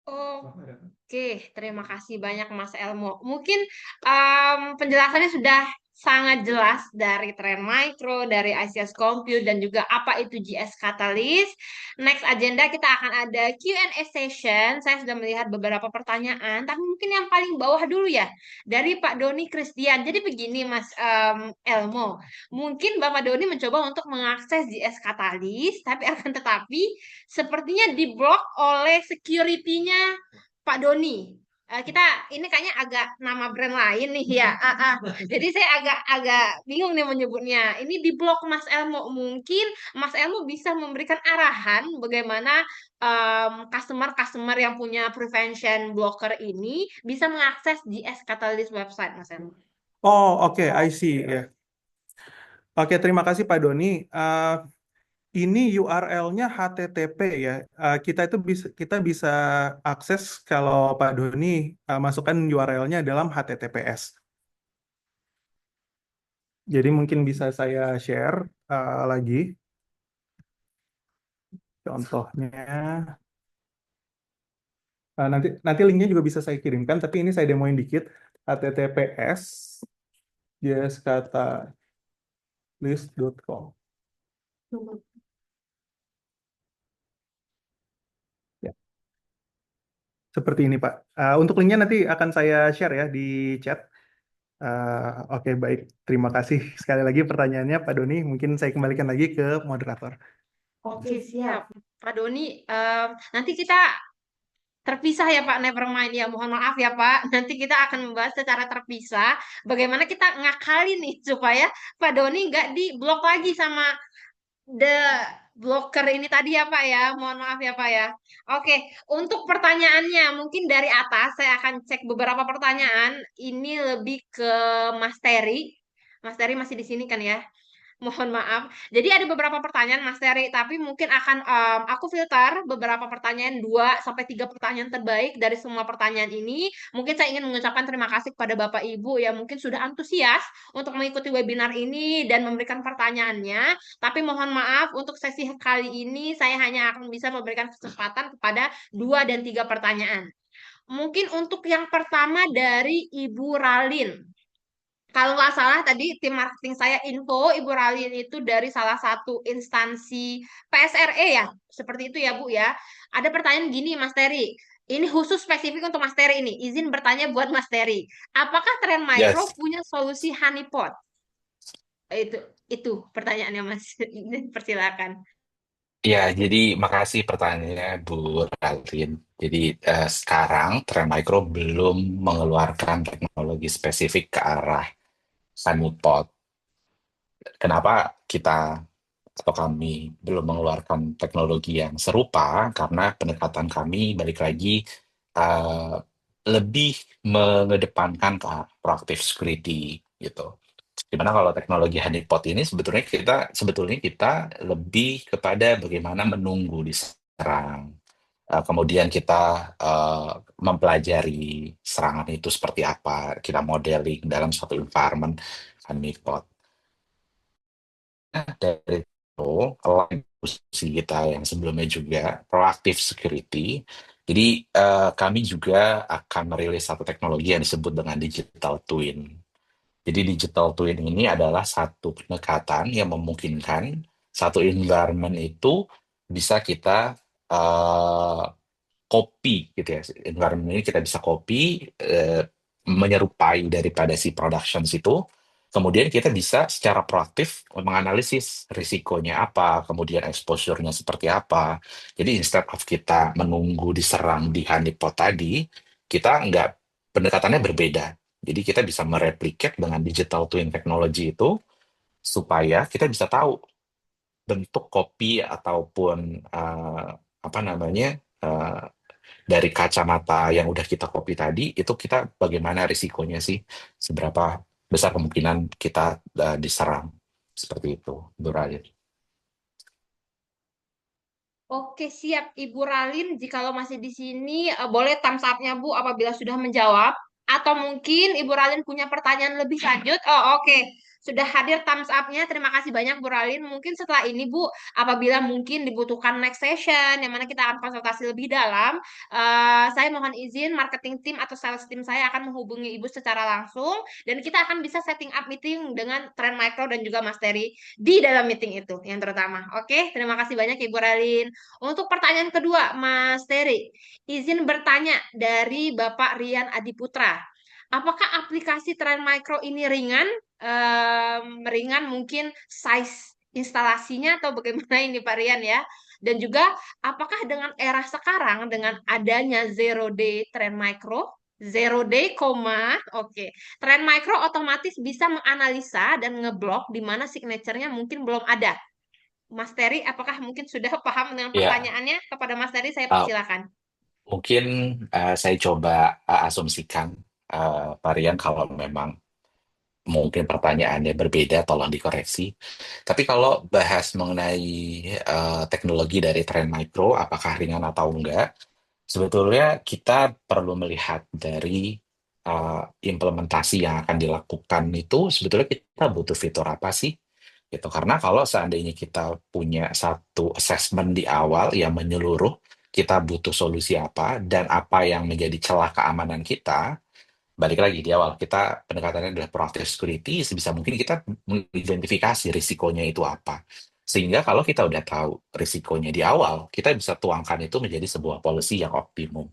Speaker 1: Oke, terima kasih banyak Mas Elmo. Mungkin penjelasannya sudah sangat jelas dari Trend Micro, dari ICS Compute, dan juga apa itu GS Catalyst. Next agenda kita akan ada Q&A session. Saya sudah melihat beberapa pertanyaan, tapi mungkin yang paling bawah dulu ya, dari Pak Doni Christian. Jadi begini Mas Elmo, mungkin Bapak Doni mencoba untuk mengakses GS Catalyst, tapi akan tetapi sepertinya diblok oleh security-nya Pak Doni. Kita ini kayaknya agak nama brand lain nih ya. Jadi saya agak bingung nih menyebutnya. Ini di blog Mas Elmo. Mungkin Mas Elmo bisa memberikan arahan bagaimana customer-customer yang punya prevention blocker ini bisa mengakses GS Catalyst website, Mas Elmo.
Speaker 4: Oh, oke, I see. Ya. Oke, terima kasih Pak Doni. Ini URL-nya HTTP ya. Kita bisa akses kalau Pak Doni masukkan URL-nya dalam HTTPS. Jadi mungkin bisa saya share lagi. Contohnya, nanti linknya juga bisa saya kirimkan, tapi ini saya demoin dikit. HTTPS jskatalis.com. Ya. Seperti ini, Pak. Untuk linknya nanti akan saya share ya di chat. Oke, baik. Terima kasih sekali lagi pertanyaannya, Pak Doni. Mungkin saya kembalikan lagi ke moderator.
Speaker 1: Oke, siap. Pak Doni, nanti kita terpisah ya Pak, nevermind ya, mohon maaf ya Pak. Nanti kita akan membahas secara terpisah bagaimana kita ngakalin nih supaya Pak Doni nggak di-blok lagi sama the blocker ini tadi ya Pak ya. Mohon maaf ya Pak ya. Oke, untuk pertanyaannya mungkin dari atas saya akan cek beberapa pertanyaan. Ini lebih ke Mas Terry. Mas Terry masih di sini kan ya? Mohon maaf. Jadi ada beberapa pertanyaan Mas Terry, tapi mungkin akan aku filter beberapa pertanyaan, 2 sampai 3 pertanyaan terbaik dari semua pertanyaan ini. Mungkin saya ingin mengucapkan terima kasih kepada Bapak Ibu yang mungkin sudah antusias untuk mengikuti webinar ini dan memberikan pertanyaannya. Tapi mohon maaf untuk sesi kali ini saya hanya akan bisa memberikan kesempatan kepada 2 dan 3 pertanyaan. Mungkin untuk yang pertama dari Ibu Ralin. Kalau nggak salah tadi tim marketing saya info Ibu Ralin itu dari salah satu instansi PSRE ya, seperti itu ya Bu ya. Ada pertanyaan gini Mas Terry, ini khusus spesifik untuk Mas Terry ini, izin bertanya buat Mas Terry. Apakah Trend Micro
Speaker 2: Yes.
Speaker 1: punya solusi honeypot? Itu pertanyaannya Mas, persilakan.
Speaker 2: Ya, jadi makasih pertanyaannya Bu Ralin. Jadi sekarang Trend Micro belum mengeluarkan teknologi spesifik ke arah honeypot. Kenapa kita atau kami belum mengeluarkan teknologi yang serupa? Karena pendekatan kami balik lagi eh, lebih mengedepankan ke proactive security gitu. Dimana kalau teknologi honeypot ini sebetulnya kita lebih kepada bagaimana menunggu diserang. Kemudian kita mempelajari serangan itu seperti apa, kita modeling dalam suatu environment honeypot. Nah, dari itu, selain diskusi kita yang sebelumnya juga proactive security, jadi kami juga akan merilis satu teknologi yang disebut dengan digital twin. Jadi digital twin ini adalah satu pendekatan yang memungkinkan satu environment itu bisa kita eh, copy gitu ya. Environment ini kita bisa copy menyerupai daripada si productions itu. Kemudian kita bisa secara proaktif menganalisis risikonya apa, kemudian exposure-nya seperti apa. Jadi instead of kita menunggu diserang di honeypot tadi, kita nggak pendekatannya berbeda. Jadi kita bisa mereplikat dengan digital twin technology itu supaya kita bisa tahu bentuk kopi ataupun apa namanya dari kacamata yang udah kita copy tadi itu kita bagaimana risikonya sih, seberapa besar kemungkinan kita diserang seperti itu, Bu Radit.
Speaker 1: Oke, siap Ibu Ralin. Jikalau masih di sini, boleh thumbs up-nya Bu apabila sudah menjawab. Atau mungkin Ibu Ralin punya pertanyaan lebih lanjut. Oh, oke. Sudah hadir thumbs up-nya. Terima kasih banyak Bu Ralin. Mungkin setelah ini Bu, apabila mungkin dibutuhkan next session, yang mana kita akan konsultasi lebih dalam, saya mohon izin marketing team atau sales team saya akan menghubungi Ibu secara langsung. Dan kita akan bisa setting up meeting dengan Trend Micro dan juga Mas Terry di dalam meeting itu yang terutama. Oke, terima kasih banyak Ibu Ralin. Untuk pertanyaan kedua, Mas Terry, izin bertanya dari Bapak Rian Adiputra. Apakah aplikasi Trend Micro ini ringan? Ringan mungkin size instalasinya atau bagaimana ini Pak Rian ya? Dan juga apakah dengan era sekarang dengan adanya Zero Day Trend Micro, Zero Day, oke. Trend Micro otomatis bisa menganalisa dan ngeblok di mana signature-nya mungkin belum ada. Mas Terry, apakah mungkin sudah paham dengan
Speaker 2: Ya,
Speaker 1: pertanyaannya? Kepada Mas Terry, saya
Speaker 2: uh,
Speaker 1: persilakan.
Speaker 2: mungkin saya coba asumsikan Pak Rian kalau memang mungkin pertanyaannya berbeda, tolong dikoreksi. Tapi kalau bahas mengenai teknologi dari Trend Micro, apakah ringan atau enggak, sebetulnya kita perlu melihat dari implementasi yang akan dilakukan itu, sebetulnya kita butuh fitur apa sih? Gitu. Karena kalau seandainya kita punya satu assessment di awal yang menyeluruh, kita butuh solusi apa, dan apa yang menjadi celah keamanan kita, balik lagi di awal kita pendekatannya adalah proactive security, sebisa mungkin kita mengidentifikasi risikonya itu apa, sehingga kalau kita udah tahu risikonya di awal kita bisa tuangkan itu menjadi sebuah policy yang optimum.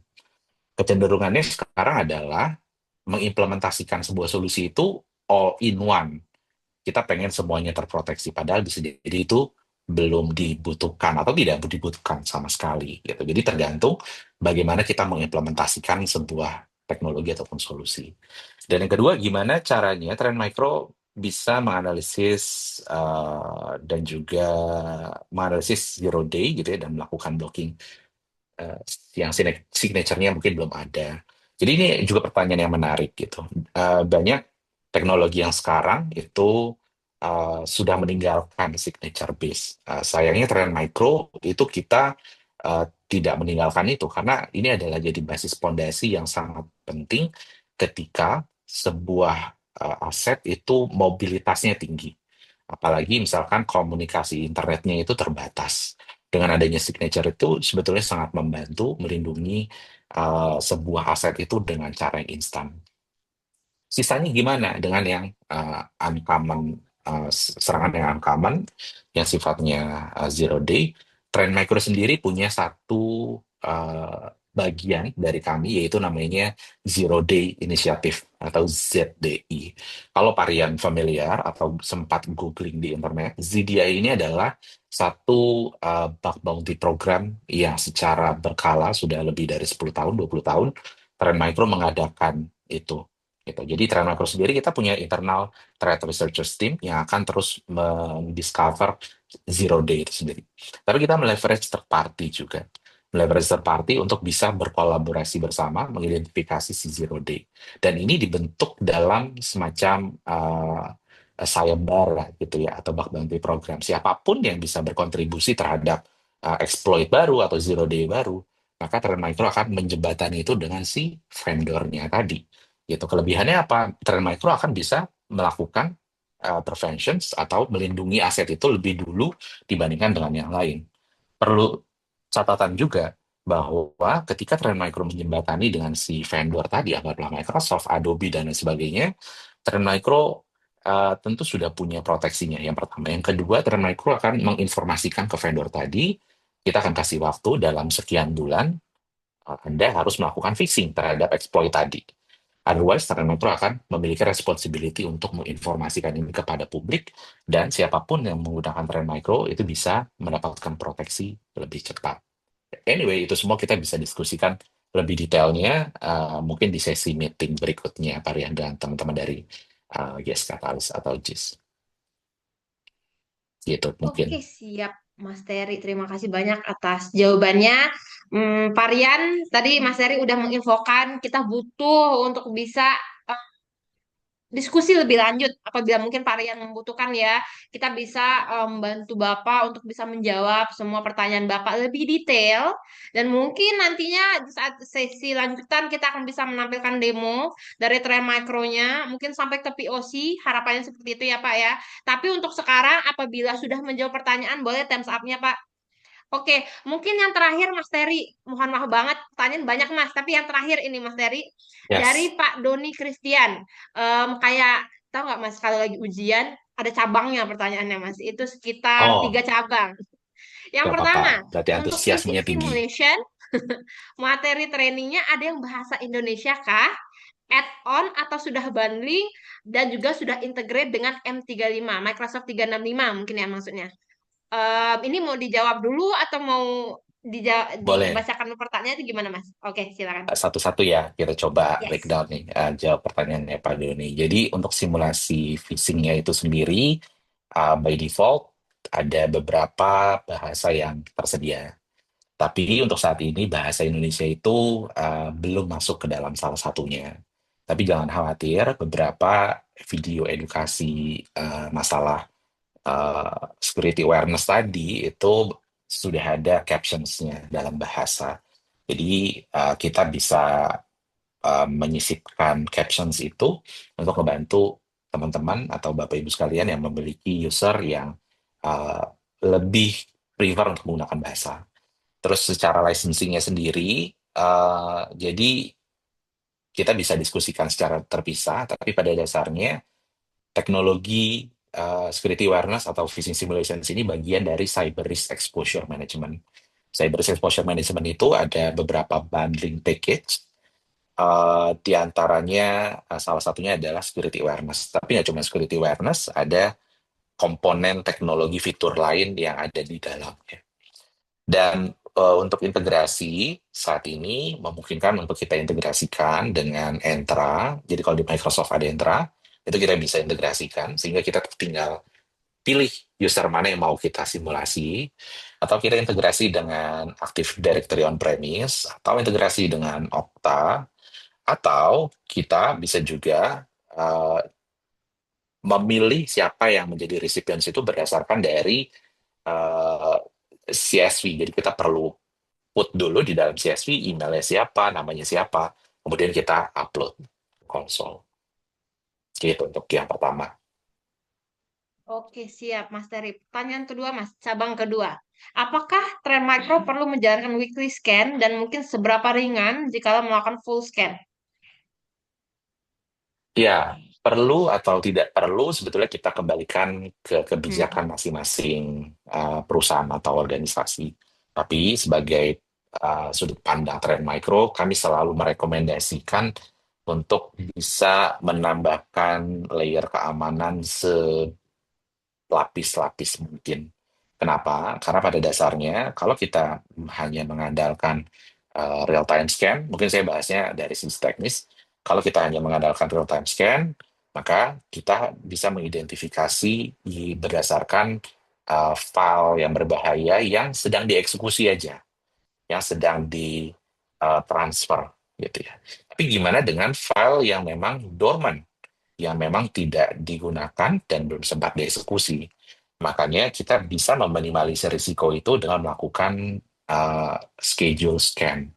Speaker 2: Kecenderungannya sekarang adalah mengimplementasikan sebuah solusi itu all in one, kita pengen semuanya terproteksi padahal bisa jadi itu belum dibutuhkan atau tidak dibutuhkan sama sekali gitu. Jadi tergantung bagaimana kita mengimplementasikan sebuah teknologi ataupun solusi. Dan yang kedua, gimana caranya Trend Micro bisa menganalisis dan juga menganalisis zero day gitu ya, dan melakukan blocking eh, yang signature-nya mungkin belum ada. Jadi ini juga pertanyaan yang menarik gitu. Banyak teknologi yang sekarang itu sudah meninggalkan signature base. Sayangnya Trend Micro itu kita tidak meninggalkan itu karena ini adalah jadi basis pondasi yang sangat penting ketika sebuah aset itu mobilitasnya tinggi. Apalagi misalkan komunikasi internetnya itu terbatas. Dengan adanya signature itu sebetulnya sangat membantu melindungi sebuah aset itu dengan cara yang instan. Sisanya gimana dengan yang uncommon, serangan yang uncommon, yang sifatnya zero day? Trend Micro sendiri punya satu bagian dari kami, yaitu namanya Zero Day Initiative atau ZDI. Kalau varian familiar atau sempat googling di internet, ZDI ini adalah satu bug bounty program yang secara berkala sudah lebih dari 10 tahun, 20 tahun, Trend Micro mengadakan itu gitu. Jadi Trend Micro sendiri kita punya internal threat researchers team yang akan terus mendiscover zero day itu sendiri. Tapi kita meleverage third party juga. Meleverage third party untuk bisa berkolaborasi bersama mengidentifikasi si zero day. Dan ini dibentuk dalam semacam sayembara gitu ya, atau bug bounty program. Siapapun yang bisa berkontribusi terhadap exploit baru atau zero day baru, maka Trend Micro akan menjembatani itu dengan si vendornya tadi. Gitu. Kelebihannya apa? Trend Micro akan bisa melakukan preventions atau melindungi aset itu lebih dulu dibandingkan dengan yang lain. Perlu catatan juga bahwa ketika Trend Micro menjembatani dengan si vendor tadi, anggaplah Microsoft, Adobe, dan lain sebagainya, Trend Micro tentu sudah punya proteksinya. Yang pertama. Yang kedua, Trend Micro akan menginformasikan ke vendor tadi, kita akan kasih waktu dalam sekian bulan, Anda harus melakukan fixing terhadap exploit tadi. Otherwise, Trend Micro akan memiliki responsibility untuk menginformasikan ini kepada publik, dan siapapun yang menggunakan Trend Micro itu bisa mendapatkan proteksi lebih cepat. Anyway, itu semua kita bisa diskusikan lebih detailnya mungkin di sesi meeting berikutnya, Pak Rian dan teman-teman dari Yes Catalyst atau JIS. Gitu
Speaker 1: Oke,
Speaker 2: mungkin.
Speaker 1: siap, Mas Terry. Terima kasih banyak atas jawabannya. Varian, tadi Mas Terry udah menginfokan kita butuh untuk bisa eh, diskusi lebih lanjut apabila mungkin Pak Rian membutuhkan ya. Kita bisa membantu Bapak untuk bisa menjawab semua pertanyaan Bapak lebih detail dan mungkin nantinya di saat sesi lanjutan kita akan bisa menampilkan demo dari Trend Micro-nya mungkin sampai ke POC, harapannya seperti itu ya Pak ya. Tapi untuk sekarang apabila sudah menjawab pertanyaan boleh thumbs up-nya Pak. Oke, mungkin yang terakhir Mas Terry, mohon maaf banget, pertanyaan banyak Mas, tapi yang terakhir ini Mas Terry, dari
Speaker 2: Yes.
Speaker 1: Pak Doni Christian, kayak tahu nggak Mas kalau lagi ujian ada cabangnya pertanyaannya Mas, itu sekitar
Speaker 2: Oh,
Speaker 1: 3 cabang. Yang
Speaker 2: gak apa-apa.
Speaker 1: pertama,
Speaker 2: Berarti
Speaker 1: untuk physics
Speaker 2: antusiasmenya tinggi.
Speaker 1: simulation, materi trainingnya ada yang bahasa Indonesia kah? Add-on atau sudah bundling dan juga sudah integrate dengan M35, Microsoft 365 mungkin ya maksudnya. Ini mau dijawab dulu atau mau
Speaker 2: Boleh.
Speaker 1: dibacakan pertanyaannya itu gimana, Mas? Oke, silakan.
Speaker 2: Satu-satu ya, kita coba
Speaker 1: Yes.
Speaker 2: breakdown nih, jawab pertanyaannya Pak Doni. Jadi untuk simulasi phishing-nya itu sendiri, by default ada beberapa bahasa yang tersedia. Tapi untuk saat ini bahasa Indonesia itu belum masuk ke dalam salah satunya. Tapi jangan khawatir, beberapa video edukasi masalah security awareness tadi itu sudah ada captions-nya dalam bahasa. Jadi kita bisa menyisipkan captions itu untuk membantu teman-teman atau Bapak Ibu sekalian yang memiliki user yang uh, lebih prefer untuk menggunakan bahasa. Terus secara licensing-nya sendiri, jadi kita bisa diskusikan secara terpisah, tapi pada dasarnya teknologi security awareness atau phishing simulations ini bagian dari cyber risk exposure management. Cyber risk exposure management itu ada beberapa bundling package. Di antaranya salah satunya adalah security awareness. Tapi nggak cuma security awareness, ada komponen teknologi fitur lain yang ada di dalamnya. Dan untuk integrasi saat ini memungkinkan untuk kita integrasikan dengan Entra. Jadi kalau di Microsoft ada Entra, itu kita bisa integrasikan sehingga kita tinggal pilih user mana yang mau kita simulasi, atau kita integrasi dengan Active Directory on-premise, atau integrasi dengan Okta, atau kita bisa juga memilih siapa yang menjadi recipients itu berdasarkan dari uh, CSV. Jadi kita perlu put dulu di dalam CSV, emailnya siapa, namanya siapa, kemudian kita upload konsol. Gitu untuk yang pertama.
Speaker 1: Oke, siap, Mas Terry. Pertanyaan kedua, Mas. Cabang kedua. Apakah Trend Micro perlu menjalankan weekly scan dan mungkin seberapa ringan jika melakukan full scan?
Speaker 2: Ya, perlu atau tidak perlu sebetulnya kita kembalikan ke
Speaker 1: Hmm.
Speaker 2: kebijakan masing-masing perusahaan atau organisasi. Tapi sebagai sudut pandang Trend Micro, kami selalu merekomendasikan untuk bisa menambahkan layer keamanan selapis-lapis mungkin. Kenapa? Karena pada dasarnya kalau kita hanya mengandalkan real time scan, mungkin saya bahasnya dari sisi teknis. Kalau kita hanya mengandalkan real time scan, maka kita bisa mengidentifikasi berdasarkan file yang berbahaya yang sedang dieksekusi aja, yang sedang di transfer gitu ya. Tapi gimana dengan file yang memang dormant, yang memang tidak digunakan dan belum sempat dieksekusi? Makanya kita bisa meminimalisir risiko itu dengan melakukan schedule scan.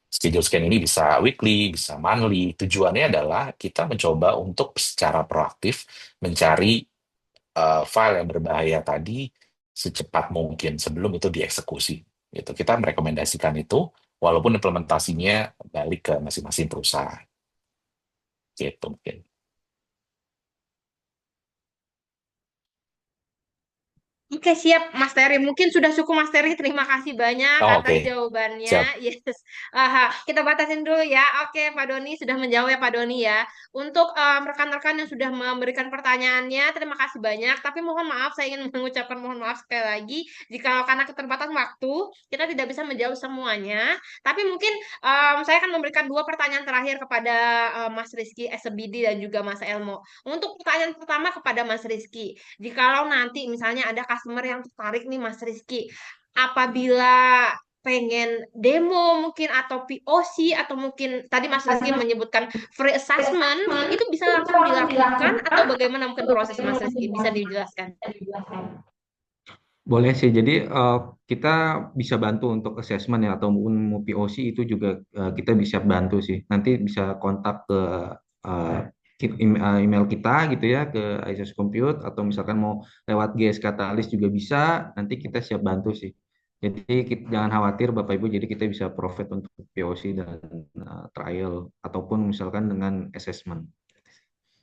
Speaker 2: Schedule scan ini bisa weekly, bisa monthly. Tujuannya adalah kita mencoba untuk secara proaktif mencari file yang berbahaya tadi secepat mungkin sebelum itu dieksekusi. Gitu. Kita merekomendasikan itu, walaupun implementasinya balik ke masing-masing perusahaan. Gitu mungkin.
Speaker 1: Oke, siap, Mas Terry. Mungkin sudah cukup, Mas Terry. Terima kasih banyak
Speaker 2: Oh,
Speaker 1: atas
Speaker 2: oke. Siap.
Speaker 1: jawabannya. Yes. Aha, kita batasin dulu ya. Oke, Pak Doni sudah menjawab ya, Pak Doni ya. Untuk rekan-rekan yang sudah memberikan pertanyaannya, terima kasih banyak. Tapi mohon maaf, saya ingin mengucapkan mohon maaf sekali lagi. Jika karena keterbatasan waktu, kita tidak bisa menjawab semuanya. Tapi mungkin saya akan memberikan dua pertanyaan terakhir kepada Mas Rizky, SBD, dan juga Mas Elmo. Untuk pertanyaan pertama kepada Mas Rizky. Jikalau nanti misalnya ada customer yang tertarik nih Mas Rizky, apabila pengen demo mungkin atau POC atau mungkin tadi Mas Rizky menyebutkan free assessment, itu bisa langsung dilakukan atau bagaimana mungkin proses Mas Rizky? Bisa dijelaskan?
Speaker 3: Boleh sih. Jadi kita bisa bantu untuk assessment ya atau mau POC itu juga kita bisa bantu sih. Nanti bisa kontak ke eh, email kita gitu ya ke ICS Compute atau misalkan mau lewat GS Catalyst juga bisa. Nanti kita siap bantu sih. Jadi jangan khawatir Bapak Ibu. Jadi kita bisa provide untuk POC dan trial ataupun misalkan dengan assessment.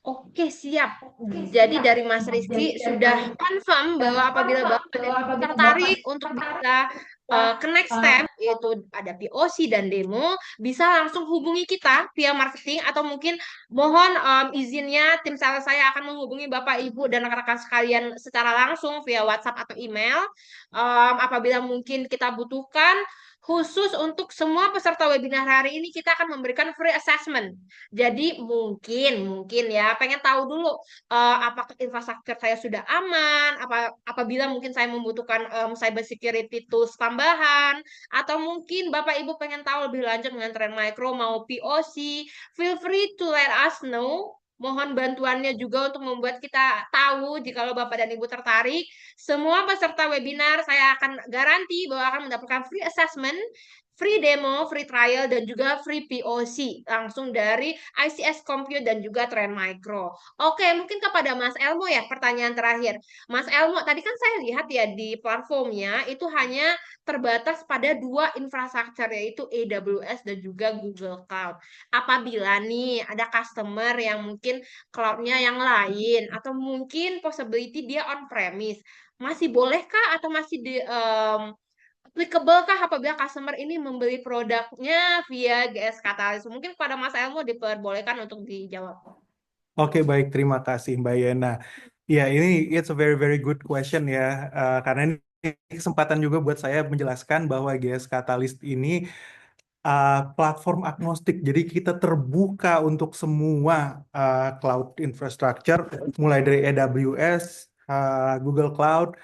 Speaker 1: Oke, siap. Jadi dari Mas Rizky sudah confirm bahwa apabila Bapak dan Ibu tertarik untuk bisa ke next step, yaitu ada POC dan demo, bisa langsung hubungi kita via marketing atau mungkin mohon izinnya tim sales saya akan menghubungi Bapak, Ibu, dan rekan-rekan sekalian secara langsung via WhatsApp atau email. Apabila mungkin kita butuhkan, khusus untuk semua peserta webinar hari ini kita akan memberikan free assessment. Jadi mungkin ya pengen tahu dulu apakah infrastruktur saya sudah aman, apabila mungkin saya membutuhkan cyber security tools tambahan, atau mungkin Bapak Ibu pengen tahu lebih lanjut dengan Trend Micro mau POC, feel free to let us know. Mohon bantuannya juga untuk membuat kita tahu jika Bapak dan Ibu tertarik. Semua peserta webinar saya akan garansi bahwa akan mendapatkan free assessment, free demo, free trial, dan juga free POC langsung dari ICS Compute dan juga Trend Micro. Oke, mungkin kepada Mas Elmo ya pertanyaan terakhir. Mas Elmo, tadi kan saya lihat ya di platformnya itu hanya terbatas pada dua infrastruktur yaitu AWS dan juga Google Cloud. Apabila nih ada customer yang mungkin cloud-nya yang lain atau mungkin possibility dia on-premise, masih bolehkah atau masih applicable kah apabila customer ini membeli produknya via GS Catalyst? Mungkin kepada Mas Elmo diperbolehkan untuk dijawab.
Speaker 4: Oke, baik. Terima kasih, Mbak Yena. Ya, ini it's a very very good question ya. Karena ini kesempatan juga buat saya menjelaskan bahwa GS Catalyst ini platform agnostik. Jadi kita terbuka untuk semua cloud infrastructure, mulai dari AWS, Google Cloud,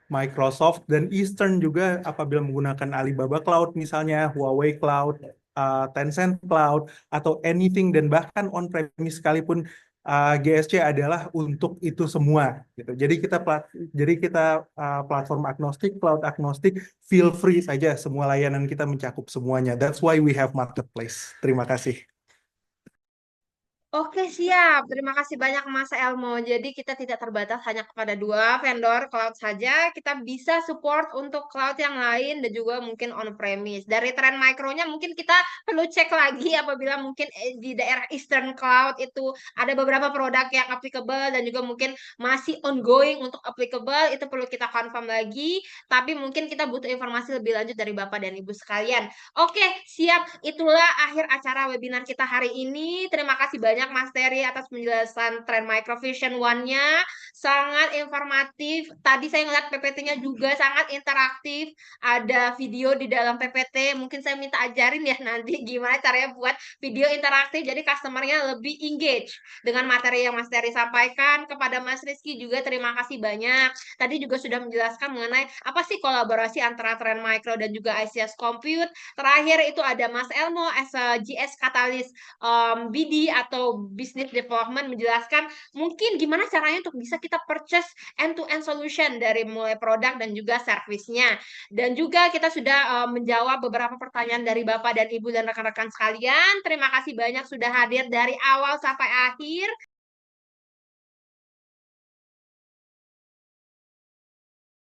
Speaker 4: Microsoft, dan Eastern juga apabila menggunakan Alibaba Cloud misalnya, Huawei Cloud, Tencent Cloud, atau anything, dan bahkan on-premise sekalipun GSC adalah untuk itu semua gitu. Jadi kita platform agnostik, cloud agnostik, feel free saja semua layanan kita mencakup semuanya. That's why we have marketplace. Terima kasih.
Speaker 1: Oke, siap. Terima kasih banyak Mas Elmo. Jadi kita tidak terbatas hanya kepada dua vendor cloud saja. Kita bisa support untuk cloud yang lain dan juga mungkin on-premise. Dari Trend Micro-nya mungkin kita perlu cek lagi apabila mungkin di daerah Eastern Cloud itu ada beberapa produk yang applicable dan juga mungkin masih ongoing untuk applicable. Itu perlu kita confirm lagi. Tapi mungkin kita butuh informasi lebih lanjut dari Bapak dan Ibu sekalian. Oke, siap. Itulah akhir acara webinar kita hari ini. Terima kasih banyak Mas Terry atas penjelasan Trend Microvision One-nya. Sangat informatif. Tadi saya ngeliat PPT-nya juga sangat interaktif. Ada video di dalam PPT. Mungkin saya minta ajarin ya nanti gimana caranya buat video interaktif. Jadi customer-nya lebih engage dengan materi yang Mas Terry sampaikan. Kepada Mas Rizky juga terima kasih banyak. Tadi juga sudah menjelaskan mengenai apa sih kolaborasi antara Trend Micro dan juga ICS Compute. Terakhir itu ada Mas Elmo as a GS Catalyst BD atau Business Development menjelaskan mungkin gimana caranya untuk bisa kita purchase end-to-end solution dari mulai produk dan juga servisnya. Dan juga kita sudah menjawab beberapa pertanyaan dari Bapak dan Ibu dan rekan-rekan sekalian. Terima kasih banyak sudah hadir dari awal sampai akhir.